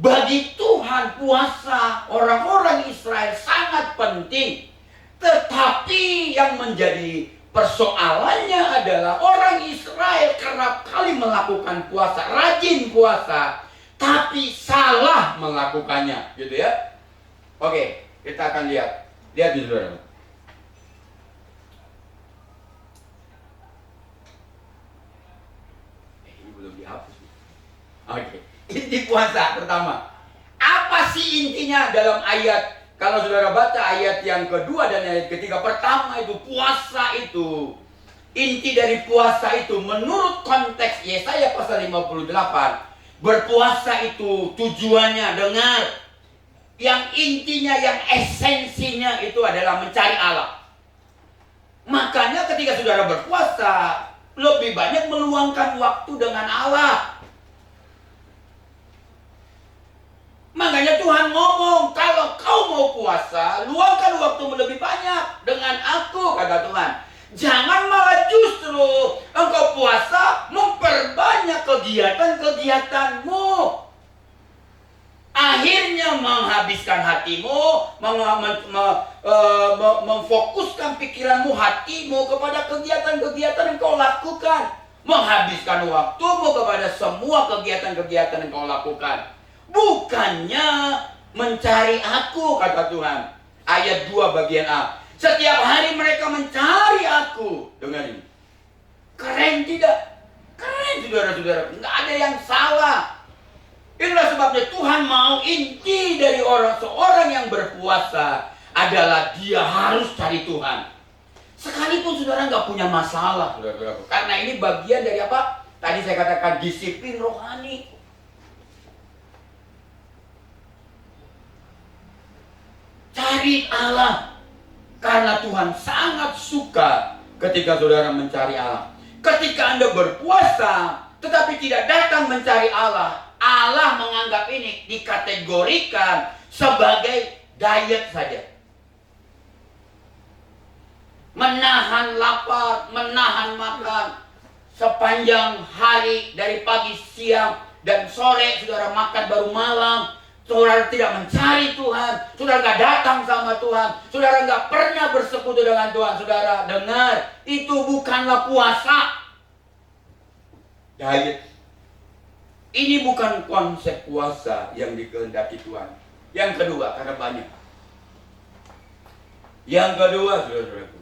Bagi Tuhan puasa orang-orang Israel sangat penting. Tetapi yang menjadi persoalannya adalah orang Israel kerap kali melakukan puasa, rajin puasa, tapi salah melakukannya, gitu ya. Oke, kita akan lihat di saudara. Ini belum dihapus. Oke, inti puasa pertama. Apa sih intinya dalam ayat? Kalau saudara baca ayat yang kedua dan ayat ketiga, pertama itu puasa itu, inti dari puasa itu menurut konteks Yesaya pasal 58, berpuasa itu tujuannya, dengar, yang intinya, yang esensinya itu adalah mencari Allah. Makanya ketika saudara berpuasa, lebih banyak meluangkan waktu dengan Allah. Makanya Tuhan ngomong, kalau kau mau puasa, luangkan waktumu lebih banyak dengan aku, kata Tuhan. Jangan malah justru engkau puasa memperbanyak kegiatan-kegiatanmu. Akhirnya menghabiskan hatimu, memfokuskan pikiranmu, hatimu kepada kegiatan-kegiatan yang kau lakukan. Menghabiskan waktumu kepada semua kegiatan-kegiatan yang kau lakukan. Bukannya mencari aku, kata Tuhan. Ayat 2 bagian A. Setiap hari mereka mencari aku. Dengar ini. Keren tidak? Keren saudara-saudara. Nggak ada yang salah. Itulah sebabnya Tuhan mau inti dari seorang yang berpuasa adalah dia harus cari Tuhan. Sekalipun saudara nggak punya masalah, saudara-saudara. Karena ini bagian dari apa? Tadi saya katakan disiplin rohani. Cari Allah. Karena Tuhan sangat suka ketika saudara mencari Allah. Ketika Anda berpuasa tetapi tidak datang mencari Allah, Allah menganggap ini dikategorikan sebagai diet saja. Menahan lapar, menahan makan. Sepanjang hari dari pagi, siang, dan sore saudara makan baru malam. Saudara tidak mencari Tuhan, saudara nggak datang sama Tuhan, saudara nggak pernah bersekutu dengan Tuhan. Saudara dengar, itu bukanlah puasa. Diet. Ini bukan konsep puasa yang dikehendaki Tuhan. Yang kedua, karena banyak. Yang kedua, saudara-saudaraku.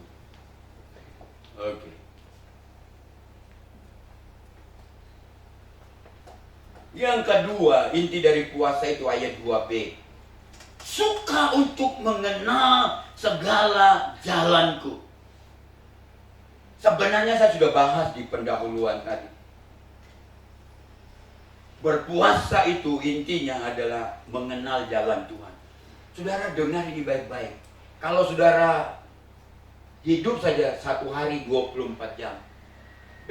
Oke. Yang kedua, inti dari puasa itu ayat 2b. Suka untuk mengenal segala jalanku. Sebenarnya saya sudah bahas di pendahuluan tadi. Berpuasa itu intinya adalah mengenal jalan Tuhan. Saudara dengar ini baik-baik. Kalau saudara hidup saja satu hari 24 jam.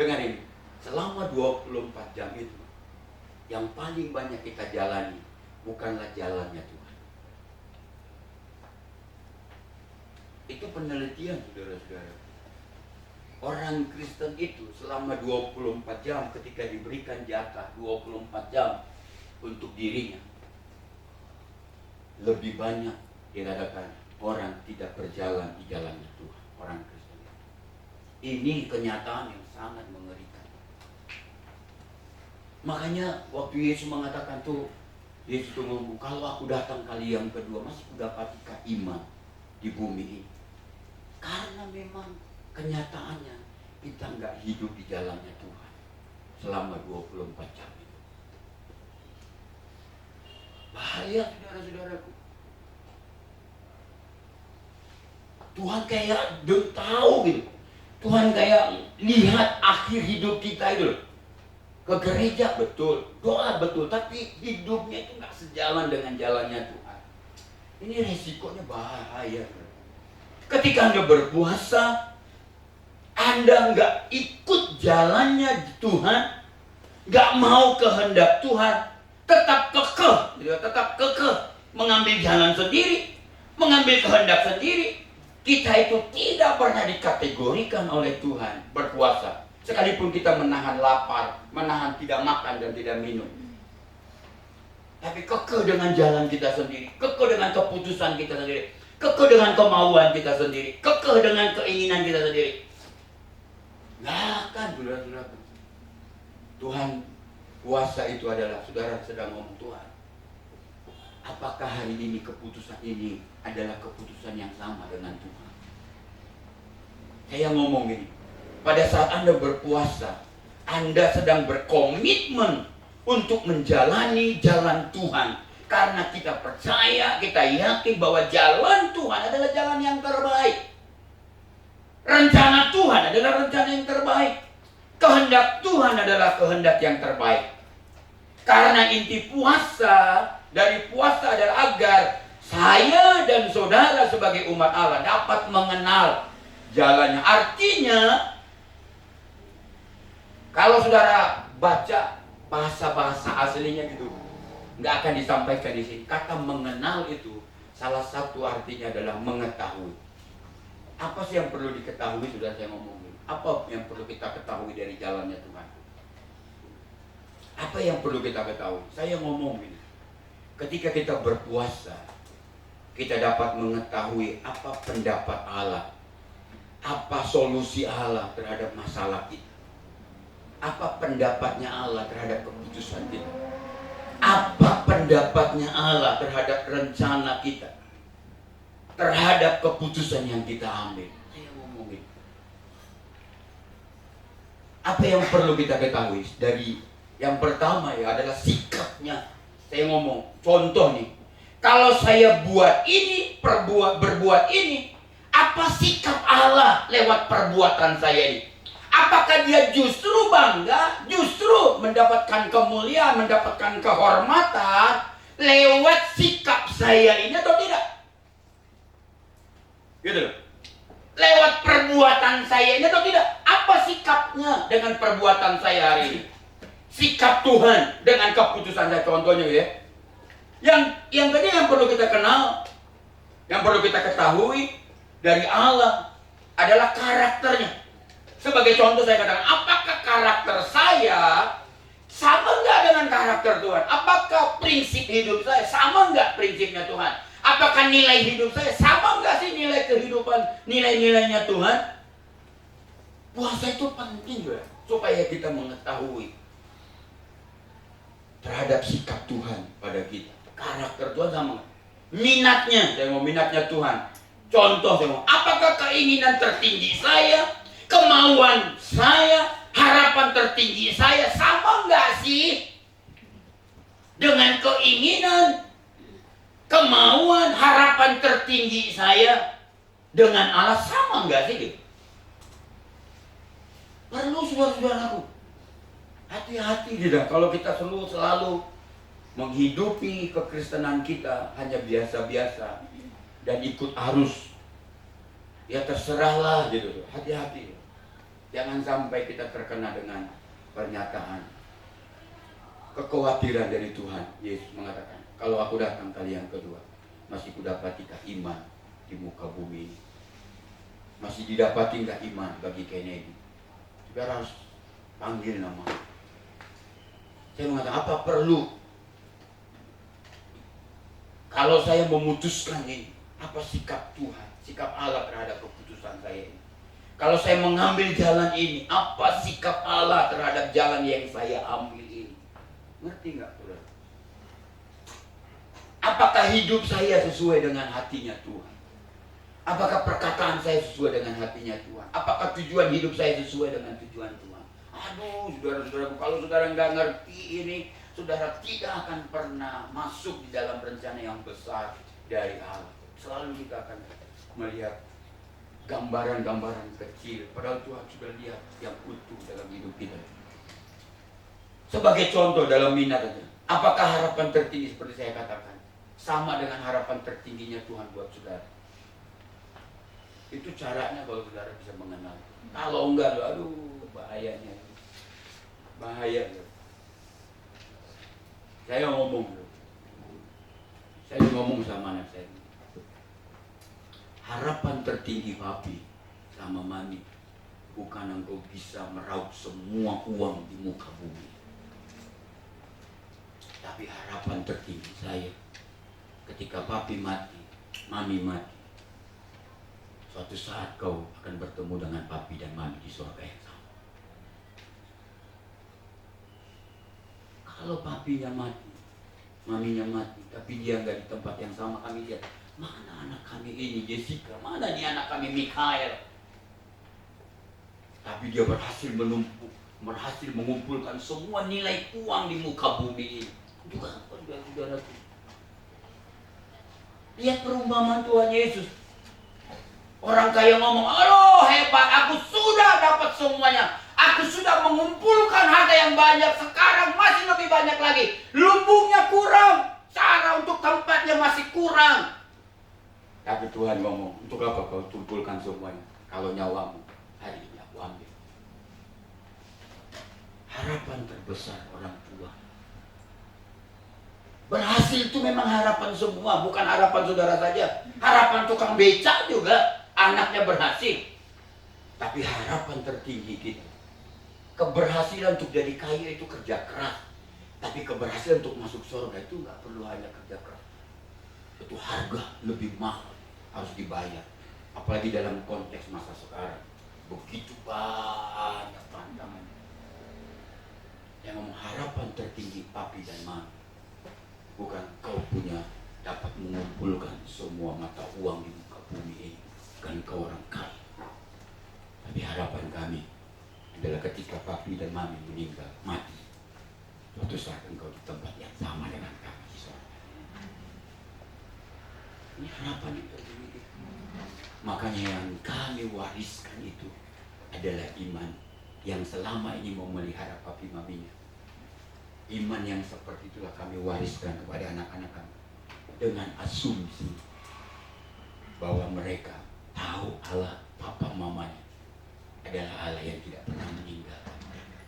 Dengar ini. Selama 24 jam itu, yang paling banyak kita jalani bukanlah jalannya Tuhan. Itu penelitian, saudara-saudara. Orang Kristen itu selama 24 jam ketika diberikan jatah 24 jam untuk dirinya, lebih banyak dikatakan orang tidak berjalan di jalannya Tuhan, orang Kristen. Ini kenyataan yang sangat mengerikan. Makanya waktu Yesus mengatakan tuh, Yesus tuh ngomong, kalau aku datang kali yang kedua masih kudapatikah iman di bumi ini? Karena memang kenyataannya kita nggak hidup di jalannya Tuhan selama 24 jam itu. Bahaya saudara-saudaraku. Tuhan kayak tahu gitu. Tuhan kayak lihat akhir hidup kita itu loh. Ke gereja betul, doa betul, tapi hidupnya itu nggak sejalan dengan jalannya Tuhan. Ini resikonya bahaya. Ketika Anda berpuasa, Anda nggak ikut jalannya Tuhan, nggak mau kehendak Tuhan, tetap kekeh mengambil jalan sendiri, mengambil kehendak sendiri. Kita itu tidak pernah dikategorikan oleh Tuhan berpuasa. Sekalipun kita menahan lapar, menahan tidak makan dan tidak minum. Tapi kekeh dengan jalan kita sendiri, kekeh dengan keputusan kita sendiri, kekeh dengan kemauan kita sendiri, kekeh dengan keinginan kita sendiri. Nggak akan, saudara-saudara. Tuhan, puasa itu adalah, saudara sedang ngomong Tuhan, apakah hari ini keputusan ini adalah keputusan yang sama dengan Tuhan? Saya ngomong gini, pada saat Anda berpuasa, Anda sedang berkomitmen untuk menjalani jalan Tuhan. Karena kita percaya, kita yakin bahwa jalan Tuhan adalah jalan yang terbaik. Rencana Tuhan adalah rencana yang terbaik. Kehendak Tuhan adalah kehendak yang terbaik. Karena inti puasa, dari puasa adalah agar saya dan saudara sebagai umat Allah dapat mengenal jalannya. Artinya, kalau saudara baca bahasa-bahasa aslinya gitu, nggak akan disampaikan di sini. Kata mengenal itu salah satu artinya adalah mengetahui. Apa sih yang perlu diketahui? Sudah saya ngomongin. Apa yang perlu kita ketahui dari jalannya Tuhan? Apa yang perlu kita ketahui? Saya ngomongin. Ketika kita berpuasa, kita dapat mengetahui apa pendapat Allah, apa solusi Allah terhadap masalah kita, apa pendapatnya Allah terhadap keputusan kita, apa pendapatnya Allah terhadap rencana kita, terhadap keputusan yang kita ambil. Saya ngomongin. Apa yang perlu kita ketahui? Dari yang pertama ya adalah sikapnya. Saya ngomong, contoh nih, kalau saya buat ini, berbuat ini, apa sikap Allah lewat perbuatan saya ini? Apakah dia justru bangga, justru mendapatkan kemuliaan, mendapatkan kehormatan lewat sikap saya ini atau tidak? Gitu loh. Lewat perbuatan saya ini atau tidak? Apa sikapnya dengan perbuatan saya hari ini? Sikap Tuhan dengan keputusan saya, contohnya ya. Yang tadi yang perlu kita kenal, yang perlu kita ketahui dari Allah adalah karakternya. Sebagai contoh saya katakan, apakah karakter saya sama enggak dengan karakter Tuhan? Apakah prinsip hidup saya sama enggak prinsipnya Tuhan? Apakah nilai hidup saya sama enggak sih nilai kehidupan, nilai-nilainya Tuhan? Puasa itu penting juga supaya kita mengetahui terhadap sikap Tuhan pada kita. Karakter Tuhan sama. Minatnya, saya mau minatnya Tuhan. Contoh saya mau, apakah keinginan tertinggi saya, kemauan saya, harapan tertinggi saya sama enggak sih dengan keinginan, kemauan, harapan tertinggi saya dengan Allah, sama enggak sih? Perlu saudara-saudaraku hati-hati tidak kalau kita selalu menghidupi kekristenan kita hanya biasa-biasa dan ikut arus. Ya terserahlah gitu. Hati-hati. Jangan sampai kita terkena dengan pernyataan kekhawatiran dari Tuhan. Yesus mengatakan, kalau aku datang kali yang kedua, masih kudapatikah iman di muka bumi ini? Masih didapati nggak iman bagi Kennedy? Saudara harus panggil nama. Saya mengatakan, apa perlu? Kalau saya memutuskan ini, apa sikap Tuhan, sikap Allah terhadap keputusan saya ini? Kalau saya mengambil jalan ini, apa sikap Allah terhadap jalan yang saya ambil ini? Ngerti nggak, saudara? Apakah hidup saya sesuai dengan hatinya Tuhan? Apakah perkataan saya sesuai dengan hatinya Tuhan? Apakah tujuan hidup saya sesuai dengan tujuan Tuhan? Aduh, saudara-saudara, kalau saudara nggak ngerti ini, saudara tidak akan pernah masuk di dalam rencana yang besar dari Allah. Selalu kita akan melihat gambaran-gambaran kecil, padahal Tuhan sudah lihat yang utuh dalam hidup kita. Sebagai contoh dalam minat aja, apakah harapan tertinggi seperti saya katakan sama dengan harapan tertingginya Tuhan buat saudara? Itu caranya kalau saudara bisa mengenal. Kalau enggak, aduh, bahayanya. Bahaya. Saya ngomong sama anak saya. Harapan tertinggi papi sama mami bukan engkau bisa meraup semua uang di muka bumi. Tapi harapan tertinggi saya, ketika papi mati, mami mati, suatu saat kau akan bertemu dengan papi dan mami di surga yang sama. Kalau papinya mati, maminya mati, tapi dia nggak di tempat yang sama, kami lihat, mana anak kami ini Jessica, mana nih anak kami Mikael. Tapi dia berhasil mengumpulkan semua nilai uang di muka bumi ini. Juga saudara, lihat perumpamaan Tuhan Yesus. Orang kaya ngomong, aduh hebat, aku sudah dapat semuanya. Aku sudah mengumpulkan harta yang banyak, sekarang masih lebih banyak lagi. Lumbungnya kurang, cara untuk tempatnya masih kurang. Tapi Tuhan ngomong, untuk apa kau kumpulkan semuanya kalau nyawamu hari ini aku ambil? Harapan terbesar orang tua. Berhasil itu memang harapan semua, bukan harapan saudara saja. Harapan tukang becak juga anaknya berhasil. Tapi harapan tertinggi kita, keberhasilan untuk jadi kaya itu kerja keras. Tapi keberhasilan untuk masuk surga itu nggak perlu hanya kerja keras. Itu harga lebih mahal harus dibayar. Apalagi dalam konteks masa sekarang, begitu banyak tantangan. Yang ngomong harapan tertinggi papi dan mami, bukan kau punya dapat mengumpulkan semua mata uang di muka bumi ini, kan kau orang kaya. Tapi harapan kami adalah ketika papi dan mami meninggal, mati, suatu saat engkau di tempat yang sama dengan kami di surga. Ini harapan itu. Makanya yang kami wariskan itu adalah iman yang selama ini memelihara papi maminya. Iman yang seperti itulah kami wariskan kepada anak-anak kami, dengan asumsi bahwa mereka tahu Allah papa mamanya adalah Allah yang tidak pernah meninggalkan mereka.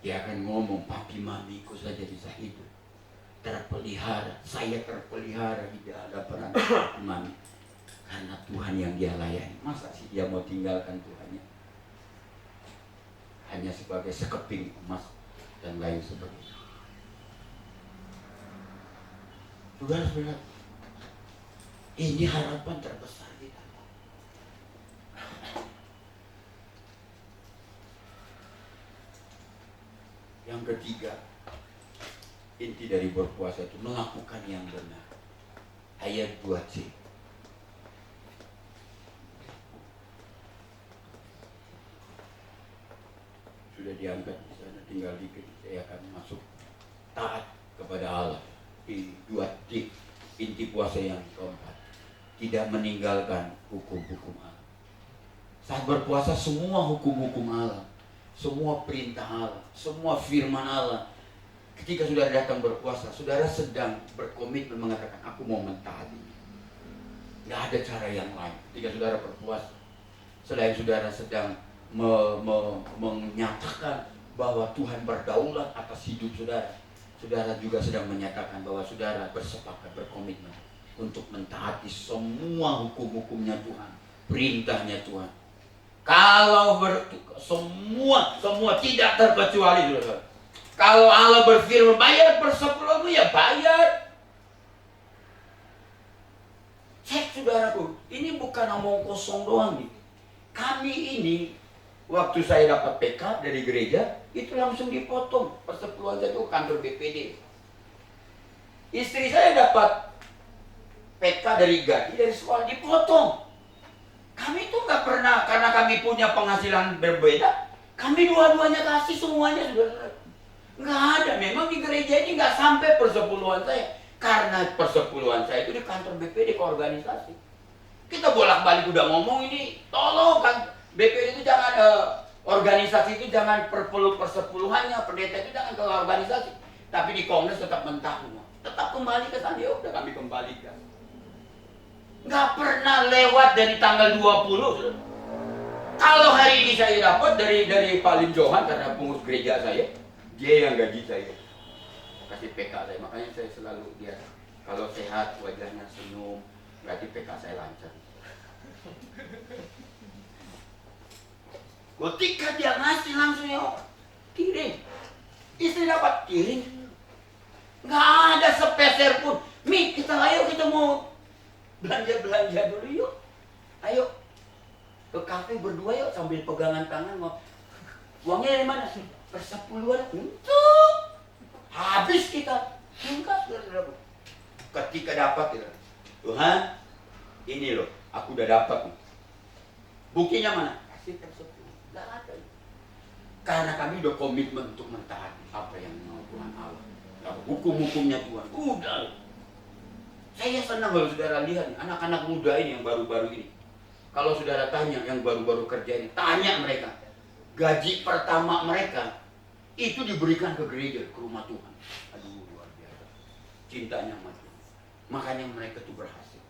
Dia akan ngomong, papi mamiku saja bisa hidup, terpelihara, saya terpelihara di hadapan papi mami, karena Tuhan yang dia layani. Masa sih dia mau tinggalkan Tuhannya hanya sebagai sekeping emas dan lain sebagainya? Saudara-saudara, ini harapan terbesar kita. Yang ketiga, inti dari berpuasa itu melakukan yang benar. Ayat 2C. Sudah diangkat di sana, tinggal dikit saya akan masuk. Taat kepada Allah. Di 2D, inti puasa yang keempat, tidak meninggalkan hukum-hukum Allah. Saat berpuasa semua hukum-hukum Allah, semua perintah Allah, semua firman Allah, ketika saudara datang berpuasa, saudara sedang berkomitmen mengatakan, aku mau mentaati. Nggak ada cara yang lain. Ketika saudara berpuasa, selain saudara sedang menyatakan bahwa Tuhan berdaulat atas hidup saudara, saudara juga sedang menyatakan bahwa saudara bersepakat, berkomitmen untuk mentaati semua hukum-hukumnya Tuhan, perintahnya Tuhan. Kalau semua tidak terkecuali, saudara. Kalau Allah berfirman bayar persepuluhanmu, ya bayar. Cek saudaraku, ini bukan omong kosong doang nih. Kami ini waktu saya dapat PK dari gereja itu langsung dipotong persepuluhan saya itu kantor BPD. Istri saya dapat PK dari gaji dari sekolah dipotong. Kami tuh nggak pernah, karena kami punya penghasilan berbeda, kami dua-duanya kasih semuanya, saudara. Nggak ada, memang di gereja ini nggak sampai persepuluhan saya, karena persepuluhan saya itu di kantor BPD ke organisasi. Kita bolak-balik udah ngomong ini, tolong kan BPD itu jangan, organisasi itu jangan persepuluhannya, pendeta itu jangan ke organisasi. Tapi di kongres tetap mentah, tetap kembali ke sana, ya udah kami kembalikan. Nggak pernah lewat dari tanggal 20. Kalau hari ini saya dapat dari Pak Lim Johan, karena pengurus gereja saya, dia yang gaji saya, kasih PK saya. Makanya saya selalu dia kalau sehat wajahnya senyum, berarti PK saya lancar. Ketika dia ngasih langsung ya kirim, istri dapat kirim, nggak ada sepeser pun. Mi, ayo kita mau belanja dulu yuk, ayo ke kafe berdua yuk sambil pegangan tangan. Mau uangnya dari mana? Persepuluhan untuk habis kita singkat. Ketika dapat ya, Tuhan ini loh aku udah dapat nih, buktinya mana? Kasih persepuluhan, nggak ada. Karena kami udah komitmen untuk mentaati apa yang mau Tuhan Allah, hukum-hukumnya Tuhan. Udah. Saya senang kalau saudara lihat nih, anak-anak muda ini yang baru-baru ini. Kalau saudara tanya yang baru-baru kerja ini, tanya mereka. Gaji pertama mereka itu diberikan ke gereja, ke rumah Tuhan. Aduh, luar biasa. Cintanya sama Tuhan. Makanya mereka tuh berhasil.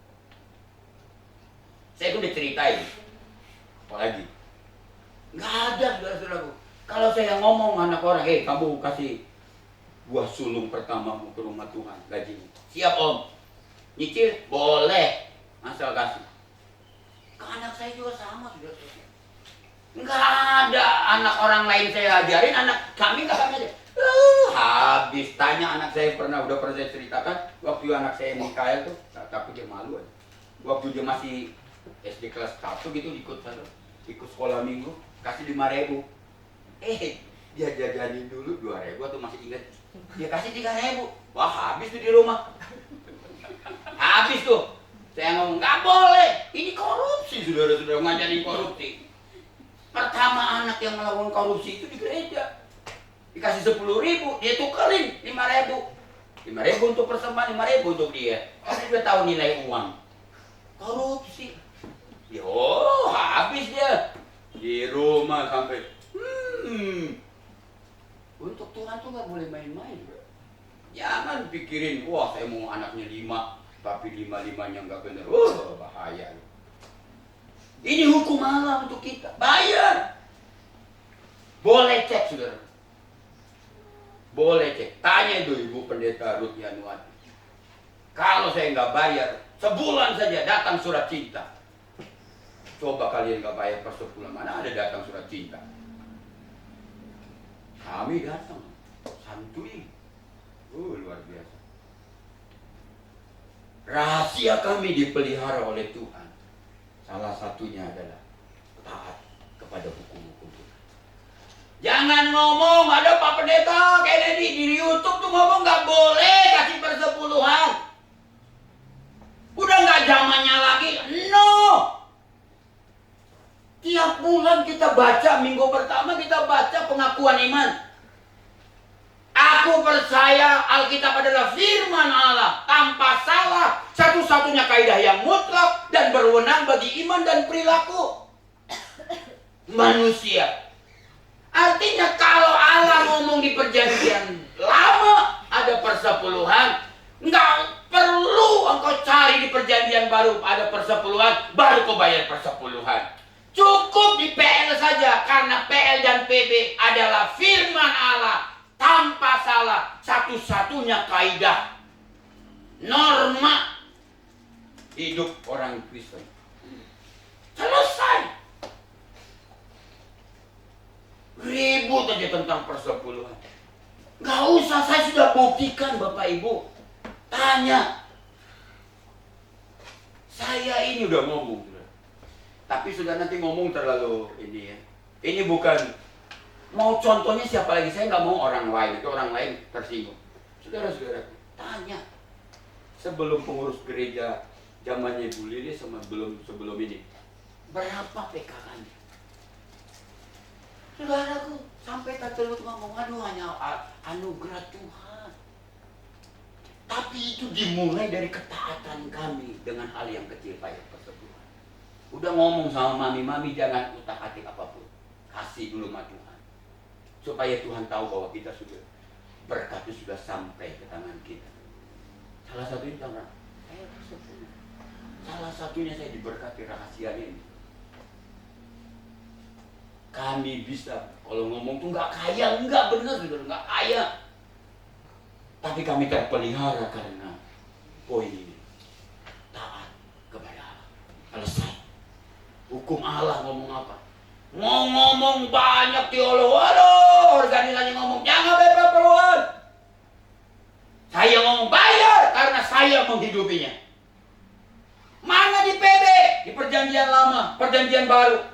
Saya tuh udah ceritain. Apalagi? Nggak ada saudara-saudaraku. Kalau saya ngomong anak orang, kamu kasih buah sulung pertamamu ke rumah Tuhan, gajinya. Siap om. Nyicil boleh, asal kasih. Ke anak saya juga sama, sudah. Nggak ada anak orang lain saya ajarin, anak kami nggak kami ajarin. Habis tanya anak saya udah pernah saya ceritakan waktu anak saya Mikael tuh, tapi dia malu aja. Waktu dia masih SD kelas 1 gitu ikut sekolah minggu, kasih 5.000. Dia jajanin dulu 2.000 tuh masih ingat. Dia kasih 3.000. Wah, habis tuh di rumah. Habis tuh, saya ngomong nggak boleh, ini korupsi, saudara-saudara, ngajarin korupsi. Pertama anak yang melakukan korupsi itu di gereja, dikasih 10.000, dia tukerin 5.000. 5.000 untuk persembahan, 5.000 untuk dia. Karena dia tahu nilai uang. Korupsi. Habis dia di rumah sampai. Untuk Tuhan tuh nggak boleh main-main. Jangan pikirin, wah saya mau anaknya 5. Tapi 5-5-nya nggak benar, bahaya. Ini hukum Allah untuk kita, bayar. Boleh cek saudara, boleh cek. Tanya itu Ibu Pendeta Ruth Yanuati. Kalau saya nggak bayar, sebulan saja datang surat cinta. Coba kalian nggak bayar per sebulan, mana ada datang surat cinta? Kami datang, santuy, luar biasa. Rahasia kami dipelihara oleh Tuhan. Salah satunya adalah taat kepada hukum-hukum Tuhan. Jangan ngomong ada Pak Pendeta Kennedy di YouTube tuh ngomong nggak boleh kasih persepuluhan. Udah nggak zamannya lagi. No. Tiap bulan kita baca, minggu pertama kita baca pengakuan iman. Aku percaya Alkitab adalah firman Allah tanpa salah, satu-satunya kaidah yang mutlak dan berwenang bagi iman dan perilaku manusia. Artinya kalau Allah ngomong di perjanjian lama ada persepuluhan, nggak perlu engkau cari di perjanjian baru ada persepuluhan, baru kau bayar persepuluhan. Cukup di PL saja, karena PL dan PB adalah firman Allah tanpa salah, satu-satunya kaidah, norma hidup orang Kristen. Selesai. Ribut aja tentang persepuluhan. Gak usah, saya sudah buktikan Bapak Ibu. Tanya. Saya ini udah ngomong. Tapi sudah nanti ngomong terlalu ini ya. Ini bukan, mau contohnya siapa lagi, saya nggak mau orang lain, itu orang lain tersinggung. Saudara-saudara, tanya. Sebelum pengurus gereja zamannya Bu Lili sama sebelum ini, berapa PKK-nya? Saudaraku, sampai tertelut ngomong, aduh hanya anugerah Tuhan. Tapi itu dimulai dari ketaatan kami dengan hal yang kecil kayak persepuluhan. Udah ngomong sama mami jangan utak-atik apapun. Kasih dulu sama Tuhan. Supaya Tuhan tahu bahwa kita sudah berkat itu sudah sampai ke tangan kita. Salah satunya cara persepuluhan. Salah satunya saya diberkati rahasia ini. Kami bisa, kalau ngomong tuh nggak kaya, nggak benar, nggak kaya. Tapi kami terpelihara karena poin ini. Taat kepada Allah. Selesai. Hukum Allah ngomong apa? Ngomong banyak teolog. Waduh, organisasi ngomong jangan berperluan. Saya ngomong bayar karena saya menghidupinya. Mana di PB? Di perjanjian lama, perjanjian baru.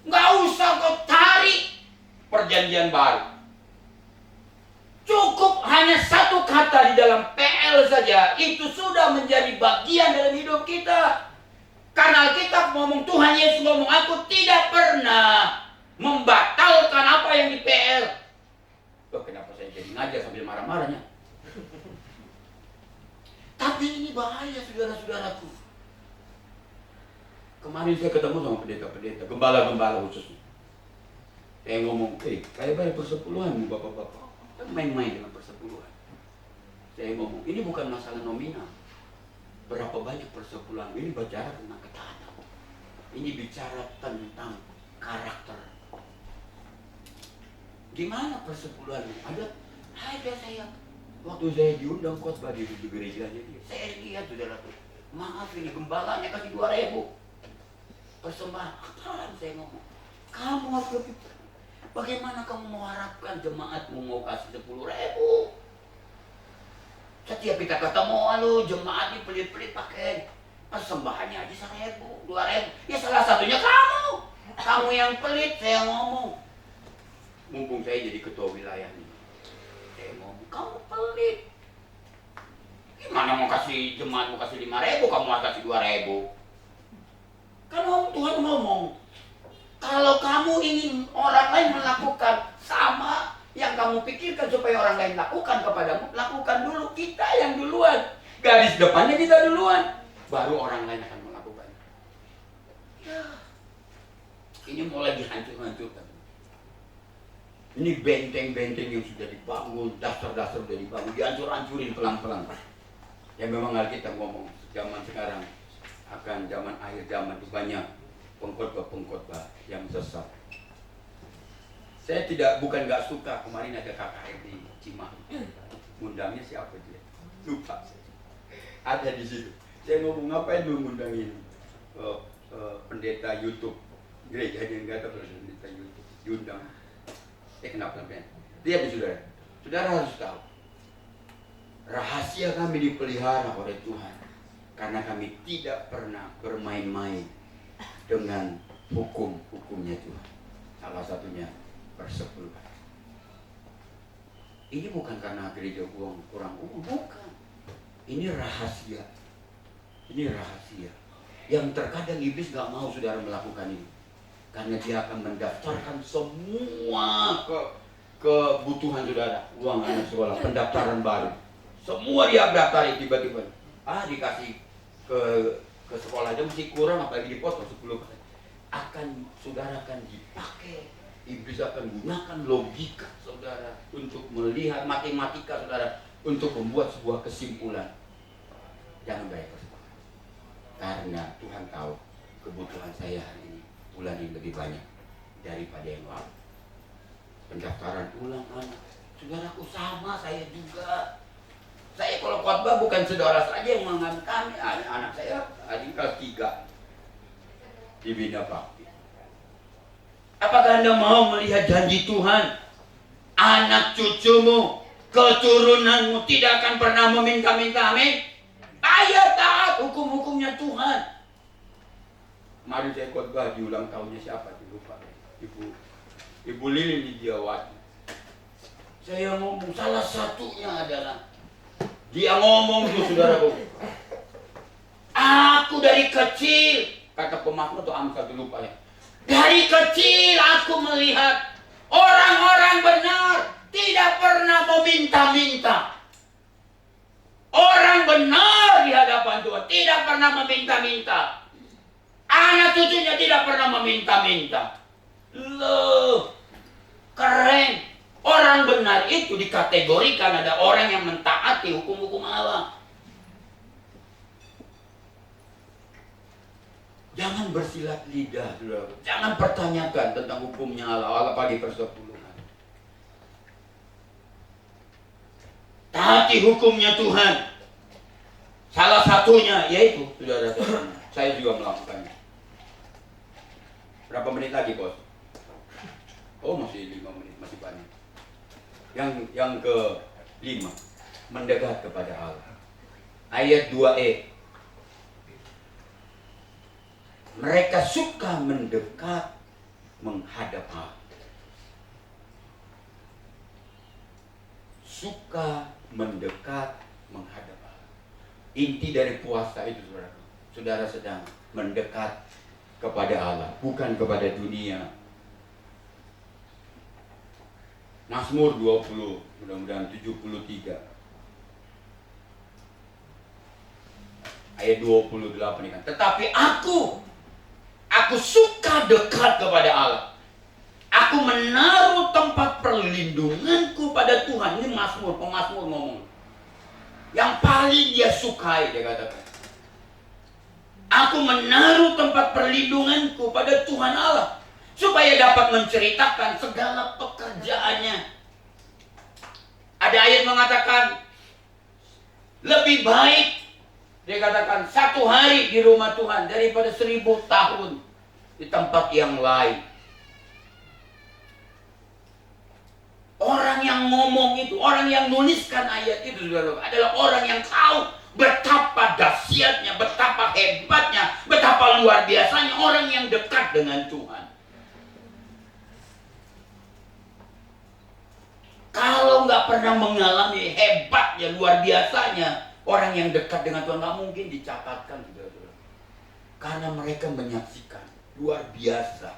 Nggak usah kau cari perjanjian baru. Cukup hanya satu kata di dalam PL saja, itu sudah menjadi bagian dalam hidup kita. Karena Alkitab ngomong, Tuhan Yesus ngomong, aku tidak pernah membatalkan apa yang di PL. Loh, kenapa saya jadi ngajar sambil marah-marahnya? Tapi ini bahaya saudara-saudaraku. Kemarin saya ketemu sama pendeta-pendeta, gembala-gembala khususnya. Saya ngomong, kayak banyak persepuluhan bapak-bapak. Kan main-main dengan persepuluhan. Saya ngomong, ini bukan masalah nominal. Berapa banyak persepuluhan, ini bicara tentang ketaatan. Ini bicara tentang karakter. Gimana persepuluhan? Ada saya. Waktu saya diundang khotbah di gerejanya dia. Saya lihat saudaraku, maaf ini gembalanya kasih 2.000. Persembahan, apaan saya ngomong? Kamu harus lebih. Bagaimana kamu mau harapkan jemaatmu mau kasih 10.000? Setiap kita ketemu, aduh jemaat ini pelit-pelit pakai persembahannya aja 1.000, 2.000. Ya salah satunya kamu. Kamu yang pelit, saya ngomong. Mumpung saya jadi ketua wilayah nih. Saya ngomong, kamu pelit. Gimana mau kasih jemaat, mau kasih 5.000, kamu harus kasih 2.000. Kan Tuhan ngomong, kalau kamu ingin orang lain melakukan sama yang kamu pikirkan supaya orang lain lakukan kepadamu, lakukan dulu. Kita yang duluan. Garis depannya kita duluan. Baru orang lain akan melakukan. Ya, ini mulai dihancur-hancurkan. Ini benteng-benteng yang sudah dibangun, dasar-dasar sudah dibangun, dihancur-hancurin pelan-pelan. Ya memang Alkitab ngomong, zaman sekarang akan zaman akhir zaman itu banyak pengkhotbah-pengkhotbah yang sesat. Saya bukan nggak suka, kemarin ada KKR di Cimahi. Undangnya siapa dia? Lupa saya. Ada di situ. Saya ngomong ngapain lu ngundangin pendeta YouTube gereja yang nggak tahu pendeta YouTube diundang. Kenapa sampai? Lihat saudara. Saudara harus tahu. Rahasia kami dipelihara oleh Tuhan karena kami tidak pernah bermain-main dengan hukum-hukumnya Tuhan. Salah satunya persepuluhan. Ini bukan karena gereja kurang uang, bukan. Ini rahasia. Ini rahasia. Yang terkadang iblis gak mau saudara melakukan ini. Karena dia akan mendaftarkan semua kebutuhan saudara. Uang anak sekolah, pendaftaran baru. Semua dia daftari tiba-tiba. Dikasih ke sekolah aja masih kurang, apalagi dipotong 10%. Saudara akan dipakai. Iblis akan gunakan logika saudara untuk melihat matematika saudara untuk membuat sebuah kesimpulan. Jangan bayar persepuluhan. Karena Tuhan tahu kebutuhan saya hari ini bulan ini lebih banyak daripada yang lalu. Pendaftaran ulang anak. Saudaraku sama saya juga. Saya kalau khotbah bukan saudara saja yang menganggap kami. Anak saya adik kelas 3 di Bina Bakti. Apakah Anda mau melihat janji Tuhan? Anak cucumu, keturunanmu tidak akan pernah meminta-minta, amin? Ayat taat hukum-hukumnya Tuhan. Kemarin saya khotbah di ulang tahunnya siapa? Lupa. Ibu Lilin di Diawati. Saya ngomong, salah satunya adalah dia ngomong tuh saudaraku. Aku dari kecil, kata pemakmur tuh Amsal tuh lupa ya. Dari kecil aku melihat orang-orang benar tidak pernah meminta-minta. Orang benar di hadapan Tuhan tidak pernah meminta-minta. Anak cucunya tidak pernah meminta-minta. Loh, keren. Orang benar itu dikategorikan ada orang yang mentaati hukum-hukum Allah. Jangan bersilat lidah, saudara. Jangan pertanyakan tentang hukumnya Allah. Allah pagi persepuluhan. Taati hukumnya Tuhan. Salah satunya yaitu, saudara, saya juga melakukannya. Berapa menit lagi, bos? Oh, masih 5 menit, masih banyak. Yang ke-5, mendekat kepada Allah. Ayat 2e. Mereka suka mendekat menghadap Allah. Suka mendekat menghadap Allah. Inti dari puasa itu, saudara. Saudara sedang mendekat kepada Allah, bukan kepada dunia. Mazmur 20, mudah-mudahan 73. Ayat 28 ini kan. Tetapi aku suka dekat kepada Allah. Aku menaruh tempat perlindunganku pada Tuhan. Ini pemazmur ngomong. Yang paling dia sukai, dia katakan. Aku menaruh tempat perlindunganku pada Tuhan Allah. Supaya dapat menceritakan segala pekerjaannya. Ada ayat mengatakan, lebih baik, dia katakan, 1 hari di rumah Tuhan daripada 1000 tahun di tempat yang lain. Orang yang ngomong itu, orang yang nuliskan ayat itu adalah orang yang tahu betapa dahsyatnya, betapa hebatnya, betapa luar biasanya orang yang dekat dengan Tuhan. Kalau nggak pernah mengalami hebatnya, luar biasanya orang yang dekat dengan Tuhan, nggak mungkin dicatatkan, saudara-saudara. Karena mereka menyaksikan luar biasa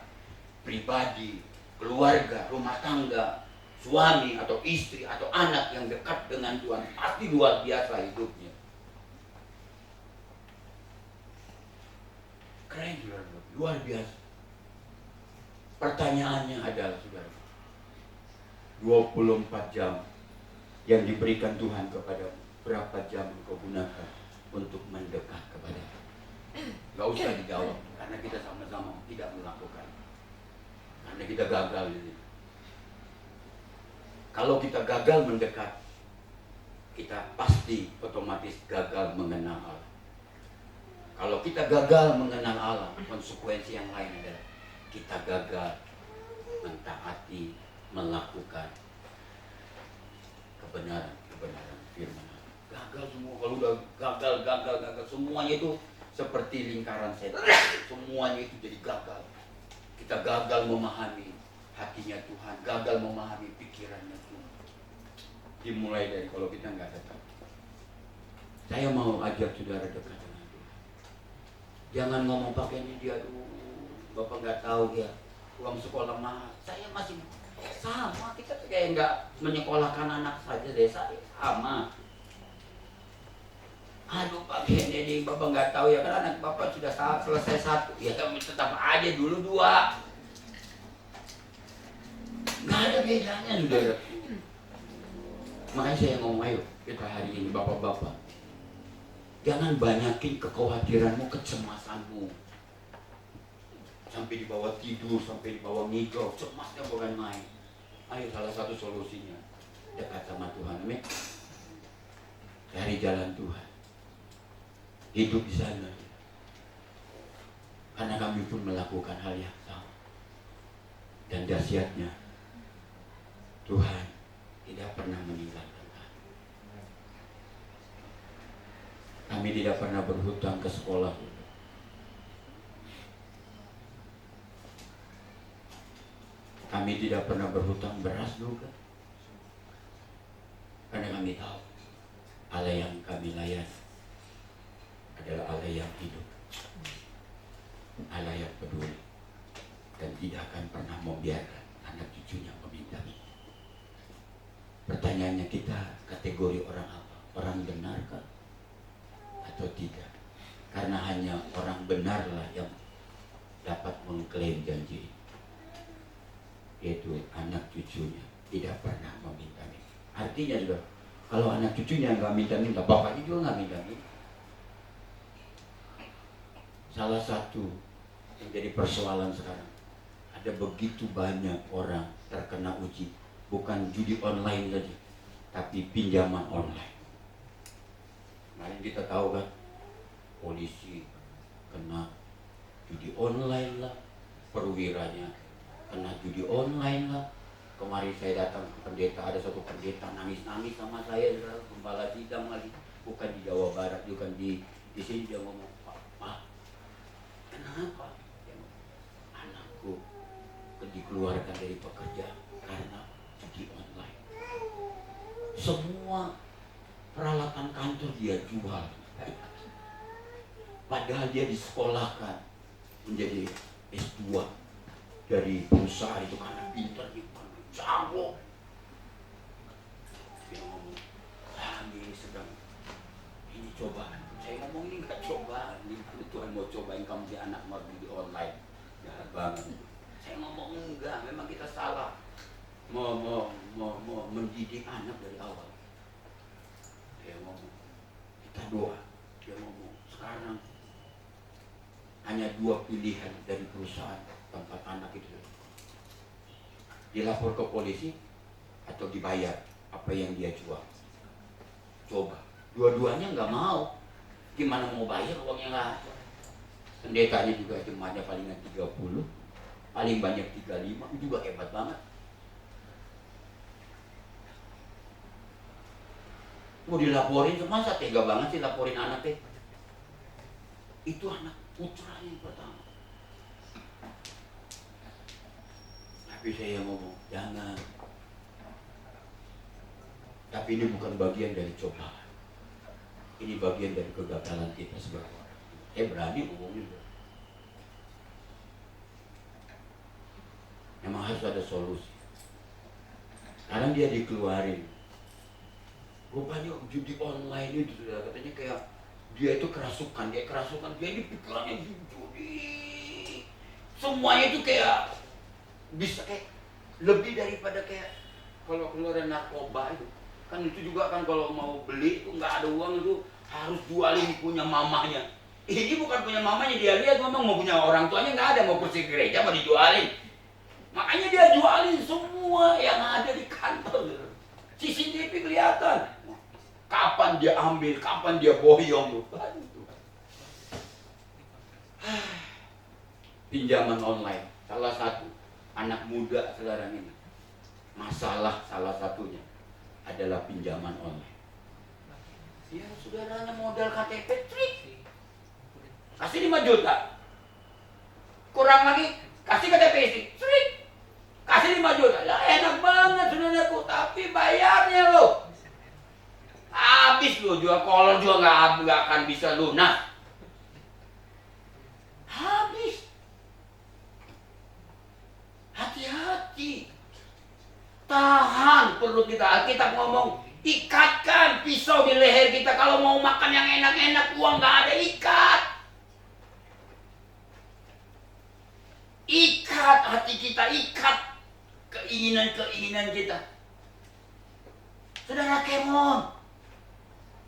pribadi, keluarga, rumah tangga, suami atau istri atau anak yang dekat dengan Tuhan pasti luar biasa hidupnya. Keren, saudara, luar biasa. Pertanyaannya adalah, saudara, 24 jam yang diberikan Tuhan kepadamu, berapa jam engkau gunakan untuk mendekat kepada Allah? Gak usah dijawab, karena kita sama-sama tidak melakukan. Karena kita gagal ini. Kalau kita gagal mendekat, kita pasti otomatis gagal mengenal Allah. Kalau kita gagal mengenal Allah, konsekuensi yang lain adalah kita gagal mentaati, melakukan kebenaran firman Allah. Gagal semua. Kalau udah gagal semuanya itu seperti lingkaran setan. Semuanya itu jadi gagal. Kita gagal memahami hatinya Tuhan, gagal memahami pikirannya Tuhan. Dimulai dari kalau kita nggak dekat. Saya mau ajak saudara dekat dengan Tuhan. Jangan ngomong pakai ini dia dulu. Bapak nggak tahu ya, uang sekolah mahal. Saya masih sama, kita kayak nggak menyekolahkan anak saja deh, saya sama. Aduh Pak Kennedy, Bapak nggak tahu ya, karena anak Bapak sudah selesai 1, ya tetap aja dulu 2. Nggak ada bedanya, saudara. Makanya saya ngomong, ayo kita hari ini bapak-bapak, jangan banyakin kekhawatiranmu, kecemasanmu. Sampai dibawa tidur, sampai dibawa ngigau, cemasnya bukan main. Ayo salah satu solusinya, dekat sama Tuhan, amin. cari jalan Tuhan, hidup di sana. Karena kami pun melakukan hal yang sama. Dan dahsyatnya, Tuhan tidak pernah meninggalkan kami. Kami tidak pernah berhutang ke sekolah. Kami tidak pernah berhutang beras juga. Karena kami tahu Allah yang kami layani adalah Allah yang hidup, Allah yang peduli, dan tidak akan pernah membiarkan anak cucunya meminta. Pertanyaannya, kita kategori orang apa? Orang benarkah atau tidak? Karena hanya orang benarlah yang dapat mengklaim janji, yaitu anak cucunya tidak pernah meminta. Artinya juga, kalau anak cucunya nggak minta-minta, bapaknya juga nggak minta-minta. Salah satu yang jadi persoalan sekarang, ada begitu banyak orang terkena uji, bukan judi online saja, tapi pinjaman online. Kemarin kita tahu kan, polisi kena judi online lah, perwiranya kena judi online lah. Kemarin saya datang ke pendeta, ada satu pendeta nangis-nangis sama saya, gembala sidang lagi, bukan di Jawa Barat, bukan di sini. Dia ngomong, Pak, kenapa? Anakku dikeluarkan dari pekerjaan karena judi online. Semua peralatan kantor dia jual, padahal dia disekolahkan menjadi S2 dari perusahaan itu karena pintar, jago. Dia ngomong, ini sedang, ini cobaan. Saya ngomong, ini nggak cobaan, ini Tuhan mau cobain kamu di anak di online. Jahat banget. Saya ngomong, enggak, memang kita salah mau mendidik anak dari awal. Dia ngomong, kita doa. Dia ngomong, sekarang hanya 2 pilihan dari perusahaan tempat anak itu: dilapor ke polisi atau dibayar apa yang dia jual. Coba, dua-duanya nggak mau. Gimana mau bayar uangnya nggak ada? Pendetanya juga jemaatnya palingan 30, paling banyak 35, juga hebat banget. Mau dilaporin, masa tega banget sih laporin anaknya? Itu anak putra yang pertama. Tapi saya ngomong, jangan. Tapi ini bukan bagian dari cobaan. Ini bagian dari kegagalan kita sebagai orang. Saya berani ngomongin. Memang harus ada solusi. Sekarang dia dikeluarin. Rupanya judi online itu sudah katanya kayak dia itu kerasukan. Dia ini pikirannya judi. Semuanya itu kayak bisa kayak lebih daripada kayak kalau keluaran narkoba itu kan. Itu juga kan kalau mau beli itu nggak ada uang, itu harus jualin punya mamanya. Ini bukan punya mamanya, dia lihat memang mau punya orang tuanya nggak ada, mau pergi gereja mau dijualin, makanya dia jualin semua yang ada di kantor. CCTV kelihatan kapan dia ambil, kapan dia boyong. Pinjaman online salah satu anak muda sekarang ini. Masalah salah satunya adalah pinjaman online. Ya, saudaranya modal KTP, trik. Kasih 5 juta. Kurang lagi, kasih KTP isi, trik. Kasih 5 juta. Lah enak banget saudaraku, tapi bayarnya lo. Habis lo jual kolor juga nggak akan bisa lunas. Habis. Hati-hati. Tahan perut kita. Kita ngomong, ikatkan pisau di leher kita. Kalau mau makan yang enak-enak, uang nggak ada, ikat. Ikat hati kita, ikat keinginan-keinginan kita. Saudara Kemon,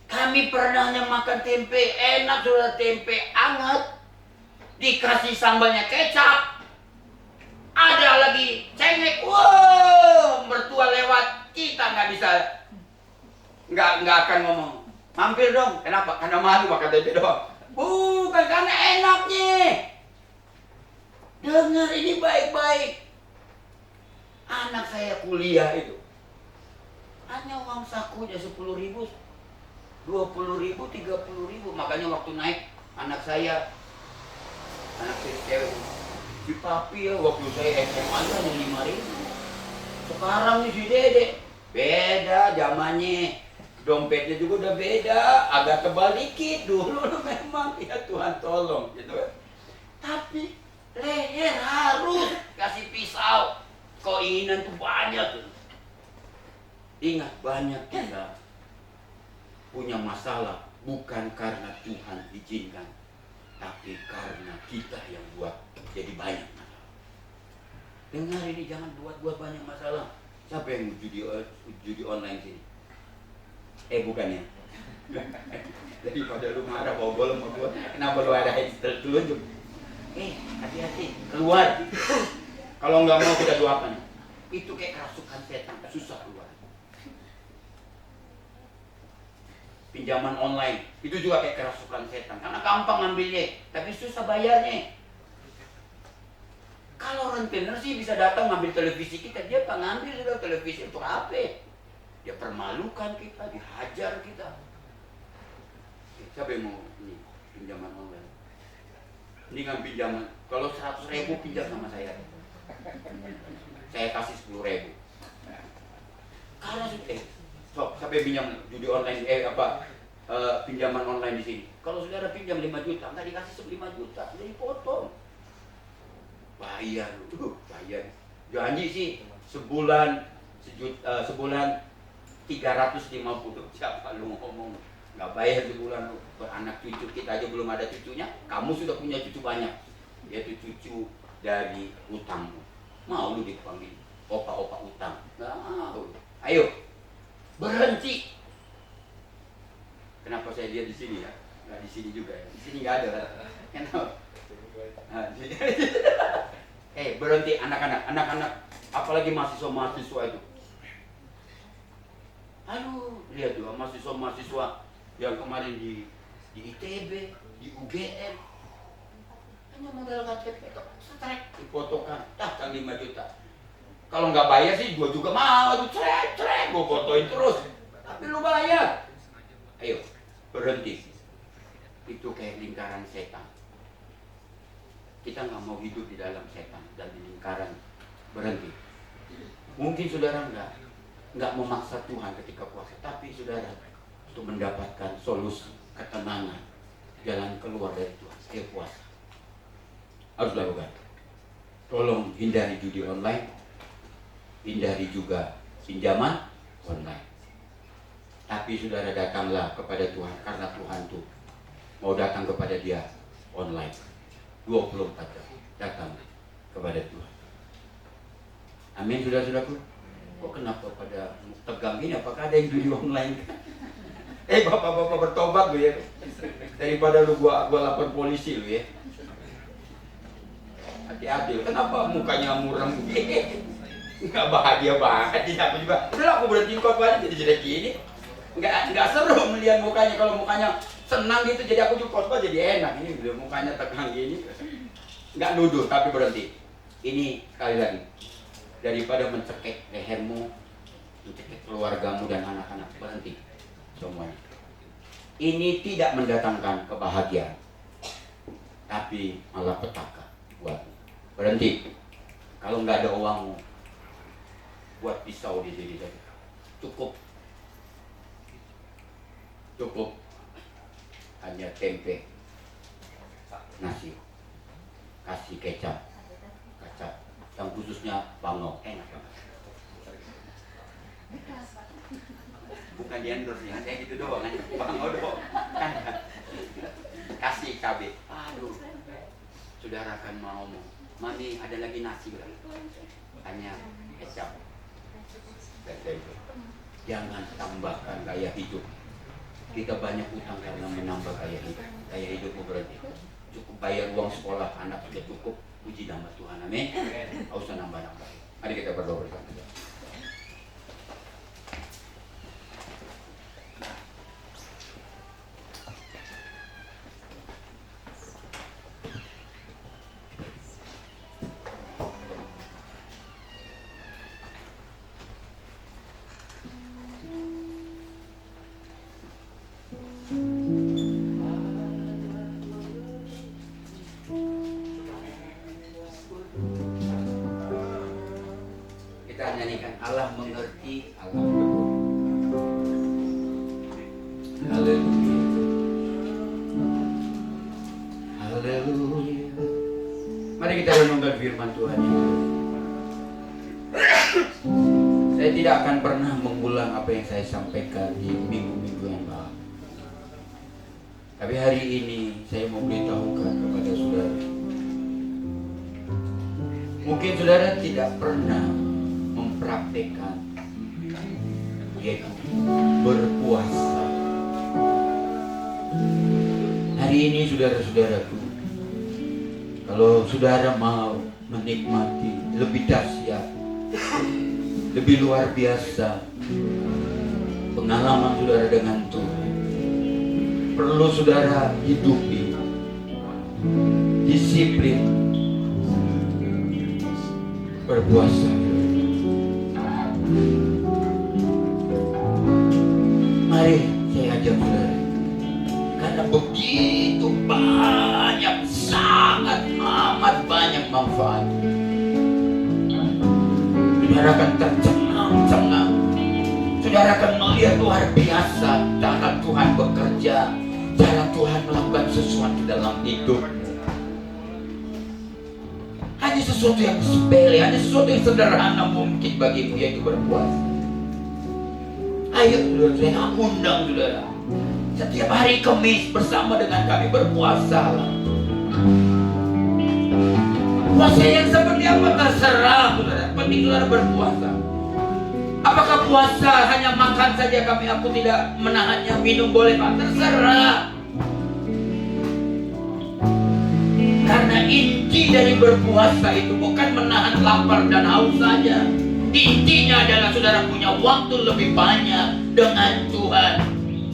kami pernah makan tempe enak, saudara, tempe anget, dikasih sambalnya kecap, ada lagi cengek, wow, mertua lewat, kita nggak bisa, nggak akan ngomong, Mampir dong. Kenapa? Karena malu makan tempe doang. Bukan karena enaknya. Dengar ini baik-baik. Anak saya kuliah itu hanya uang sakunya 10.000, 20.000, 30.000. Makanya waktu naik anak saya cewek, si papi ya, waktu saya SMA aja hanya 5.000. Sekarang nih si Dede beda zamannya, dompetnya juga udah beda, agak tebal dikit. Dulu memang ya Tuhan tolong gitu. Tapi leher harus kasih pisau. Keinginan tuh banyak tuh. Ingat, banyak kita punya masalah bukan karena Tuhan izinkan, tapi karena kita yang buat jadi banyak masalah. Dengar ini, jangan buat banyak masalah. Siapa yang judi online sini? Bukan ya? Daripada lu marah bobol sama gua, kenapa lu ada tertunjuk? Hati-hati, keluar. Kalau nggak mau kita doakan. Itu kayak kerasukan setan, susah keluar. Pinjaman online, itu juga kayak kerasukan setan. Karena gampang ngambilnya, tapi susah bayarnya. Kalau rentenir sih bisa datang ngambil televisi kita, dia nggak ngambil sudah televisi untuk apa? Dia permalukan kita, dihajar kita. Siapa yang mau ini pinjaman online? Ini kan pinjaman, kalau 100.000 pinjam sama saya. Saya kasih 10.000. Karena siapa yang pinjam judi online pinjaman online di sini. Kalau saudara pinjam 5 juta, nggak dikasih 5 juta, jadi potong. Bayar, bayar. Janji sih sebulan 350. Siapa lu ngomong nggak bayar sebulan lu? Beranak cucu kita aja belum ada cucunya, kamu sudah punya cucu banyak. Yaitu cucu dari utangmu. Mau lu dipanggil opa-opa utang? Nggak mau. Ayo, berhenti. Kenapa saya lihat di sini ya? Nggak di sini juga ya. Di sini nggak ada kan? Kenapa? Berhenti anak-anak, apalagi mahasiswa itu. Aduh, lihat tuh mahasiswa yang kemarin di ITB, di UGM, hanya modal KTP, setrek difotokan, kan 5 juta. Kalau nggak bayar sih, gua juga mau tuh trek, gua fotoin terus. Tapi lu bayar. Ayo, berhenti. Itu kayak lingkaran setan. Kita nggak mau hidup di dalam setan dan di lingkaran. Berhenti. Mungkin saudara nggak memaksa Tuhan ketika puasa, tapi saudara untuk mendapatkan solusi ketenangan, jalan keluar dari Tuhan, puasa harus lakukan. Tolong hindari judi online, hindari juga pinjaman online. Tapi saudara datanglah kepada Tuhan, karena Tuhan tuh mau datang kepada Dia online 24 jam, datang kepada Tuhan. Amin, saudara-saudaraku. Kok kenapa pada tegang gini? Apakah ada yang judi online? Bapak-bapak bertobat lu ya. Daripada lu gua lapor polisi lu ya. Hati-hati lu. Kenapa mukanya muram begini? Enggak bahagia banget. Aku juga. Udah aku berhenti khotbah jadi jelek gini. Enggak seru melihat mukanya. Kalau mukanya senang gitu, jadi aku juga khotbah jadi enak. Ini udah mukanya tegang gini. Enggak nuduh, tapi berhenti. Ini sekali lagi. Daripada mencekik lehermu, mencekik keluargamu dan anak-anak, berhenti semuanya. Ini tidak mendatangkan kebahagiaan, tapi malah petaka buatmu. Berhenti. Kalau nggak ada uangmu, buat pisau di sini saja. Cukup hanya tempe, nasi, kasih kecap, yang khususnya bangau, enak banget. Bukan di endorse ya, kayak gitu doang kan, bangau doang. Kasih cabai. Aduh, saudara kan mau ngomong, mami ada lagi nasi berarti, hanya kecap. Jangan tambahkan gaya hidup. Kita banyak utang karena menambah gaya hidup. Gaya hidupmu berarti cukup bayar uang sekolah anak sudah cukup. Puji nama Tuhan, amin. Nggak usah nambah-nambah. Mari kita berdoa bersama. kita nyanyikan Allah mengerti, Allah peduli. Haleluya. Haleluya. Mari kita renungkan firman Tuhan ini. Saya tidak akan pernah mengulang apa yang saya sampaikan di minggu-minggu yang lalu. Tapi hari ini saya mau beritahukan kepada saudara. Mungkin saudara tidak pernah mempraktekkan, yaitu berpuasa. Hari ini saudara-saudaraku, kalau saudara mau menikmati lebih dahsyat, lebih luar biasa pengalaman saudara dengan Tuhan, perlu saudara hidupi disiplin berpuasa. Mari saya ajak saudara, karena begitu banyak, sangat amat banyak manfaat. Saudara akan tercengang-cengang, saudara akan melihat luar biasa cara Tuhan bekerja, cara Tuhan melakukan sesuatu dalam hidupmu. Hanya sesuatu yang sepele, hanya sesuatu yang sederhana mungkin bagimu, yaitu berpuasa. Ayo saudara, saya undang saudara, setiap hari Kamis bersama dengan kami berpuasa. Puasa yang seperti apa terserah saudara, penting saudara berpuasa. Apakah puasa hanya makan saja, aku tidak menahannya, minum boleh Pak, terserah. Karena inti dari berpuasa itu bukan menahan lapar dan haus saja. Intinya adalah saudara punya waktu lebih banyak dengan Tuhan,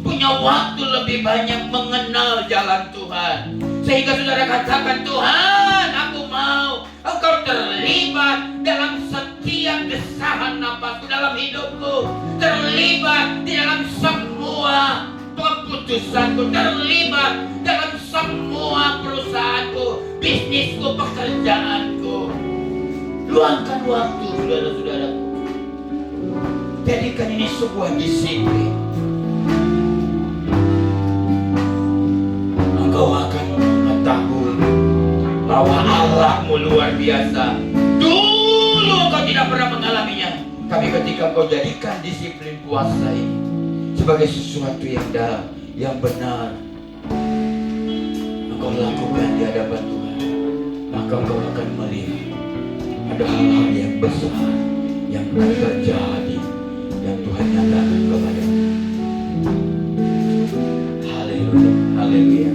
punya waktu lebih banyak mengenal jalan Tuhan, sehingga saudara katakan, Tuhan, aku mau Engkau terlibat dalam setiap desahan nafasku dalam hidupku, terlibat di dalam semua keputusanku, terlibat dalam semua perusahaanku, bisnisku, pekerjaanku. Luangkan waktu saudara-saudaraku, jadikan ini sebuah disiplin. Engkau akan mengetahui bahwa Allahmu luar biasa. Dulu engkau tidak pernah mengalaminya, tapi ketika engkau jadikan disiplin puasa ini sebagai sesuatu yang benar, engkau lakukan di hadapan Tuhan, maka engkau akan melihat ada hal-hal yang besar yang akan terjadi, yang Tuhan nyatakan kepadamu. Haleluya, haleluya.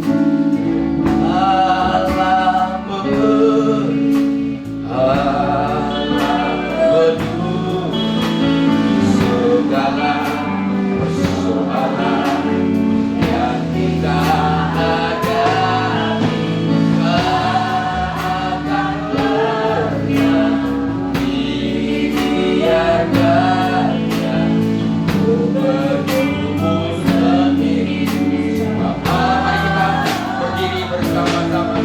Allah peduli segala persoalan yang kita hadapi, akan lenyap, dibiarkannya bertumbuh sendiri. Mari kita berdiri bersama-sama.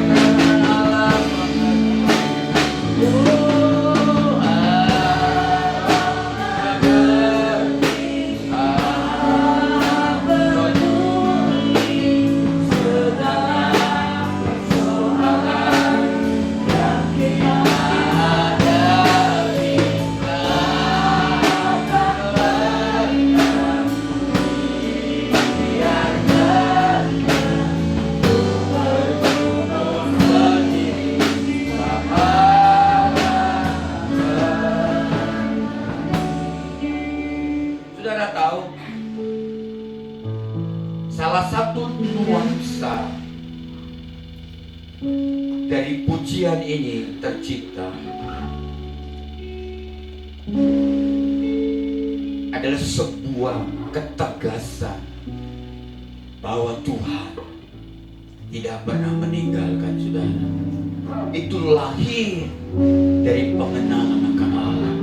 Saudara tahu, salah satu nuansa dari pujian ini tercipta adalah sebuah ketegasan bahwa Tuhan tidak pernah meninggalkan saudara. Itu lahir dari pengenalan akan Allah.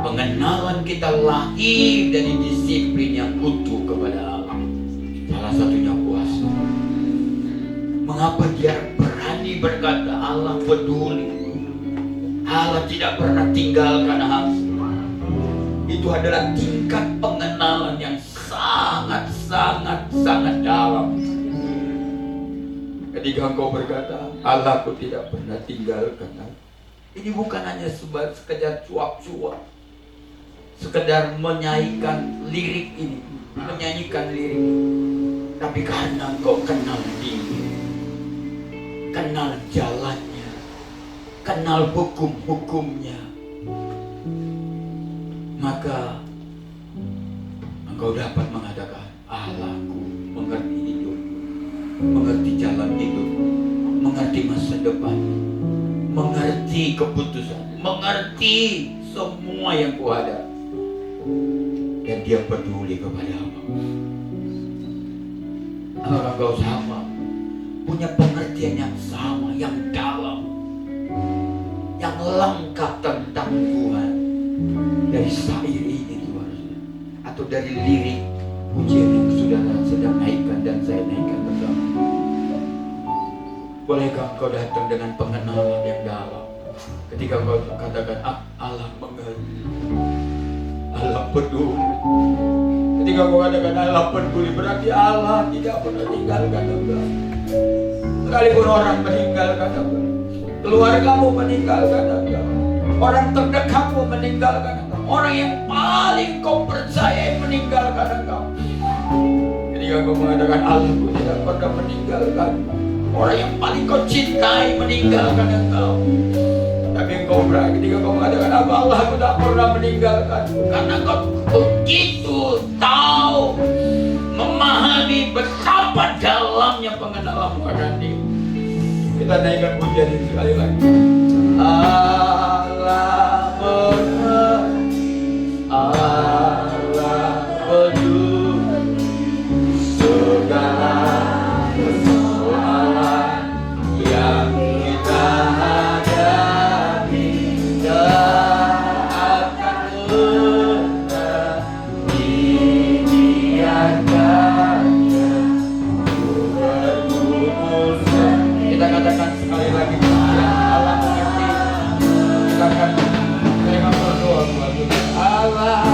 Pengenalan kita lahir dari disiplin yang utuh kepada Allah. Salah satunya puasa. Mengapa dia berani berkata Allah peduli, Allah Allah tidak pernah tinggalkan hamba. Itu adalah tingkat pengenalan yang sangat dalam. Ketika engkau berkata, Allahku tidak pernah tinggalkan aku. Ini bukan hanya sekedar cuap-cuap, sekedar menyanyikan lirik ini, tapi karena engkau kenal dia, kenal jalannya, kenal hukum-hukumnya, maka engkau dapat mengatakan, Allahku mengerti hidup, mengerti jalan hidup, mengerti masa depan, mengerti keputusan, mengerti semua yang kuhadapi, dan dia peduli kepada hamba. Orang kau sama, punya pengertian yang sama, yang dalam, yang lengkap tentang Tuhan. Dari syair ini harusnya, atau dari lirik pujian yang saudara sedang naikkan dan saya naikkan bersama. Bolehkah engkau datang dengan pengenalan yang dalam? Ketika engkau katakan, Allah mengerti, Allah peduli. Ketika engkau katakan Allah peduli, berarti Allah tidak pernah tinggalkan engkau. Sekalipun orang meninggalkan engkau, keluargamu meninggalkan engkau, orang terdekatmu meninggalkan engkau, orang yang paling kau percaya meninggalkan engkau. Ketika engkau mengatakan Allahku tidak pernah meninggalkan, orang yang paling kau cintai meninggalkan engkau. Tapi engkau berani ketika kau mengatakan Allah aku tak pernah meninggalkan, karena kau begitu tahu, memahami betapa dalamnya pengenalan pada dia. Kita naikkan pujian ini sekali lagi. Allah mengerti, Allah peduli segala persoalan yang kita hadapi, tak akan pernah dibiarkannya bergumul. Kita katakan sekali lagi, Allah mengerti. Kita akan berdoa buat Tuhan. Allah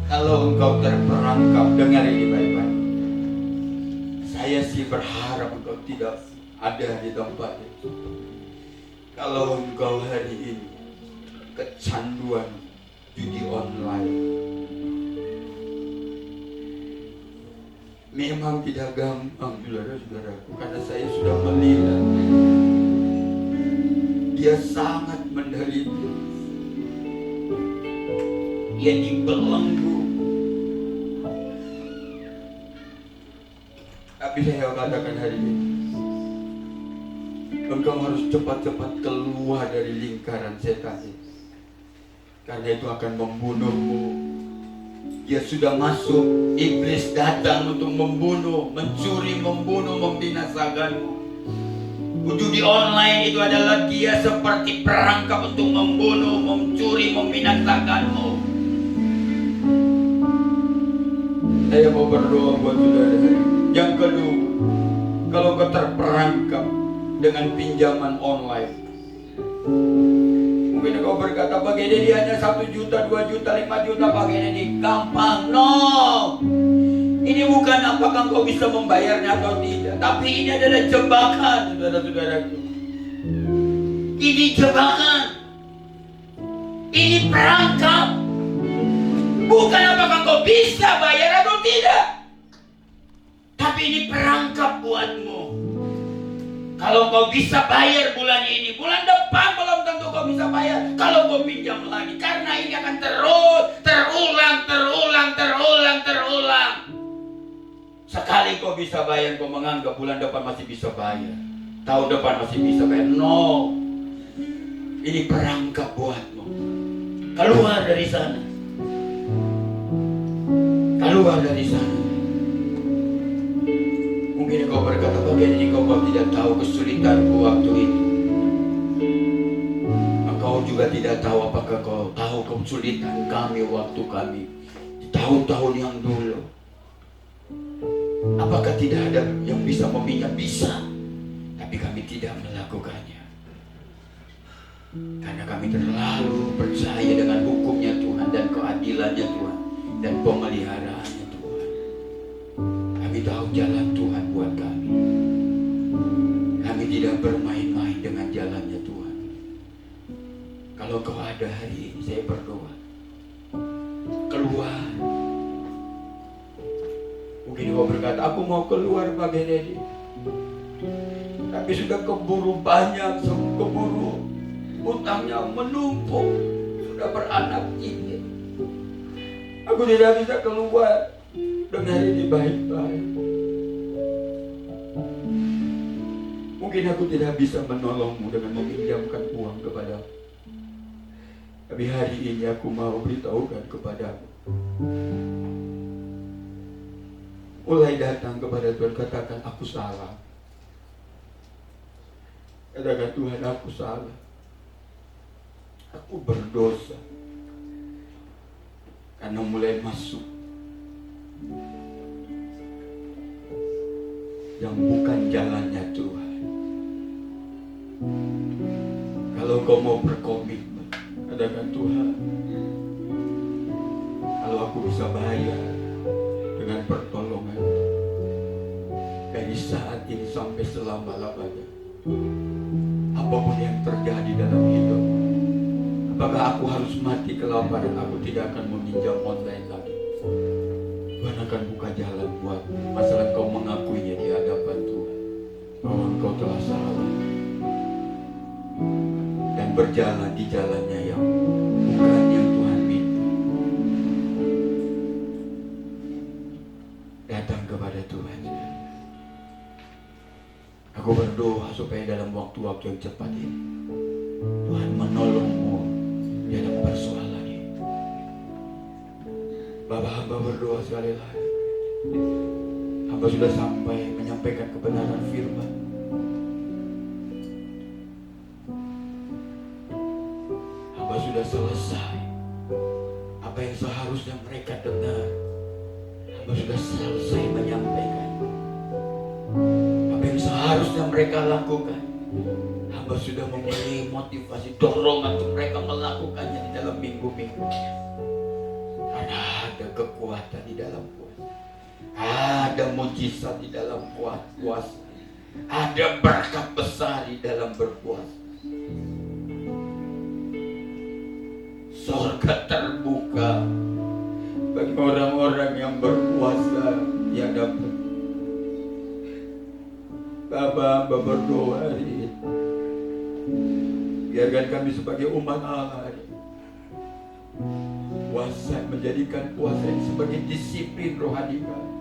kalau engkau terperangkap, dengar ini baik-baik. Saya sih berharap engkau tidak ada di tempat itu. Kalau engkau hari ini kecanduan judi online, memang tidak gampang, saudara-saudaraku, karena saya sudah melihat dia sangat menderita, dia dibelenggu. Tapi saya katakan hari ini, engkau harus cepat-cepat keluar dari lingkaran setan ini, karena itu akan membunuhmu. Dia sudah masuk, iblis datang untuk membunuh, mencuri, membunuh, membinasakanmu. Judi online itu adalah dia seperti perangkap untuk membunuh, mencuri, membinasakanmu. Saya mau berdoa buat saudara. Yang kedua, kalau kau terperangkap dengan pinjaman online, mungkin kau berkata, bagaimana dia hanya 1 juta, 2 juta, 5 juta, bagaimana dia gampang. No, ini bukan apakah kau bisa membayarnya atau tidak, tapi ini adalah jebakan, saudara-saudaraku. Ini jebakan, ini perangkap. Bukan apakah kau bisa bayar atau tidak, tapi ini perangkap buatmu. Kalau kau bisa bayar bulan ini, bulan depan belum tentu kau bisa bayar kalau kau pinjam lagi. Karena ini akan terus terulang. Sekali kau bisa bayar, kau menganggap bulan depan masih bisa bayar, tahun depan masih bisa bayar. No, ini perangkap buatmu. Keluar dari sana. Keluar dari sana. Mungkin kau berkata, bagaimana kau tidak tahu kesulitanku waktu itu. Kau juga tidak tahu apakah kau tahu kesulitan kami waktu kami di tahun-tahun yang dulu. Apakah tidak ada yang bisa meminjam? Bisa, tapi kami tidak melakukannya. Karena kami terlalu percaya dengan hukumnya Tuhan dan keadilannya Tuhan dan pemeliharaannya Tuhan. Kami tahu jalan Tuhan buat kami. Kami tidak bermain-main dengan jalannya Tuhan. Kalau kau ada hari ini, saya berdoa, keluar. Mungkin kau berkata, aku mau keluar Pak Benedi, tapi sudah keburu banyak, keburu utangnya menumpuk, sudah beranak ini. Aku tidak bisa keluar dengan ini baik-baik. Mungkin aku tidak bisa menolongmu dengan meminjamkan uang kepadamu, tapi hari ini aku mau beritahukan kepadamu. Mulai datang kepada Tuhan, katakan, aku salah. Katakan, Tuhan, aku salah. Aku berdosa. Karena mulai masuk yang bukan jalannya Tuhan. Kalau kau mau berkomitmen, katakan, Tuhan, kalau aku bisa bayar dengan pertolongan dari saat ini sampai selama-lamanya, apapun yang terjadi dalam hidup, apakah aku harus mati kelaparan, aku tidak akan meminjam online lagi. Tuhan akan buka jalan buat masalah kau mengakuinya di hadapan Tuhan bahwa engkau telah salah dan berjalan di jalannya yang bukan yang Tuhan minta. Datang kepada Tuhan. Aku berdoa supaya dalam waktu-waktu yang cepat ini Tuhan menolongmu dalam persoalan ini. Bapak, hamba berdoa sekali lagi. Hamba sudah sampai menyampaikan kebenaran firman. Hamba sudah selesai apa yang seharusnya mereka dengar. Hamba sudah selesai menyampaikan apa yang seharusnya mereka lakukan. Hamba sudah memberi motivasi, dorongan untuk mereka melakukannya di dalam minggu-minggu. Karena ada kekuatan di dalam puasa, ada mujizat di dalam puasa, ada berkat besar di dalam berpuasa. Surga terbuka bagi orang-orang yang berpuasa di hadapan. Bapa, berdoa hari ini, biarkan kami sebagai umat Allah hari ini, puasa, menjadikan puasa ini sebagai disiplin rohani kami,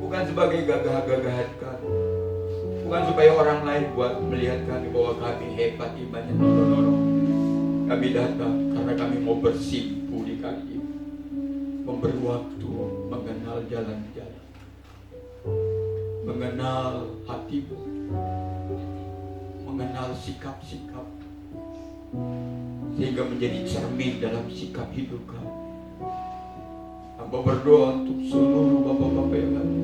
bukan sebagai gagah-gagahan kami, bukan supaya orang lain buat melihat kami bahwa kami hebat imannya. No. Kami datang karena kami mau bersimpu di kaki, memberi waktu mengenal jalan-jalan, mengenal hatimu, hal sikap-sikap, sehingga menjadi cermin dalam sikap hidup kami. Hamba berdoa untuk seluruh bapak-bapak yang ada,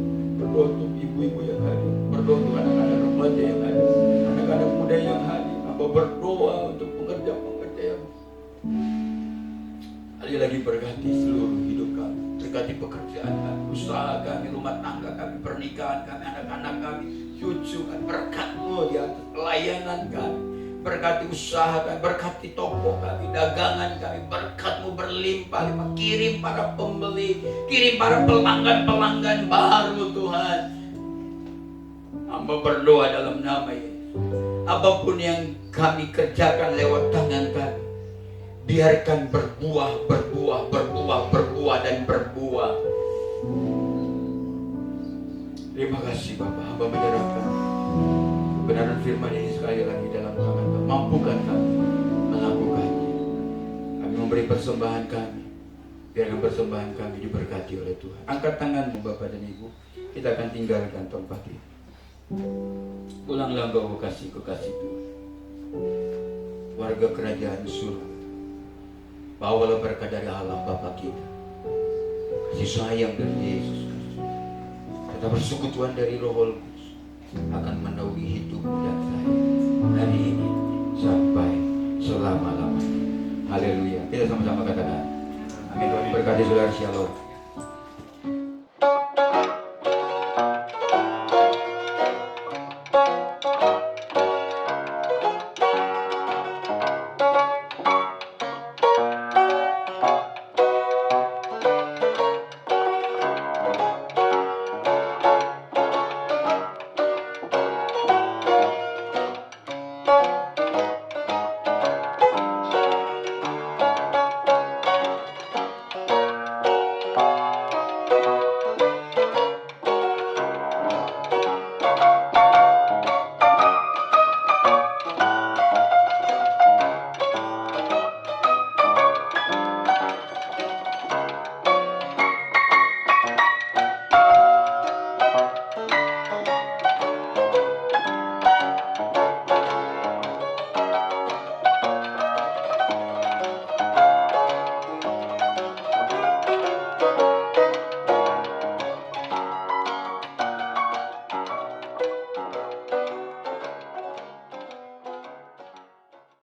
berdoa untuk ibu-ibu yang hadir, berdoa untuk anak-anak remaja yang hadir, anak-anak muda yang hadir. Hamba berdoa untuk pengerja-pengerja yang sekali lagi berkati seluruh hidup kami, berkati pekerjaan kami, usaha kami, rumah tangga kami, pernikahan kami, anak-anak kami, cucu kami. Berkat-Mu di atas pelayanan kami, berkati usaha kami, berkati toko kami, dagangan kami. Berkat-Mu berlimpah-limpah. Kirim para pembeli, kirim para pelanggan-pelanggan baru Tuhan. Hamba berdoa dalam nama Yesus, apapun yang kami kerjakan lewat tangan kami, biarkan berbuah, berbuah, berbuah, berbuah, dan berbuah. Terima kasih Bapak. Hamba menyerahkan kebenaran firman ini sekali lagi dalam tangan Tuhan. Mampukan kami melakukannya. Kami memberi persembahan kami. Biarkan persembahan kami diberkati oleh Tuhan. Angkat tanganmu Bapak dan Ibu. Kita akan tinggalkan tempat ini. Pulanglah engkau kekasih-kekasih Tuhan, warga kerajaan surga. Bawalah berkat dari Allah Bapa kita, kasih sayang dari Yesus Kristus, serta persekutuan dari Roh Kudus akan menaungi hidupmu dan saya hari ini sampai selama-lamanya. Haleluya. Kita sama-sama katakan amin. Tuhan berkati saudara. Shalom.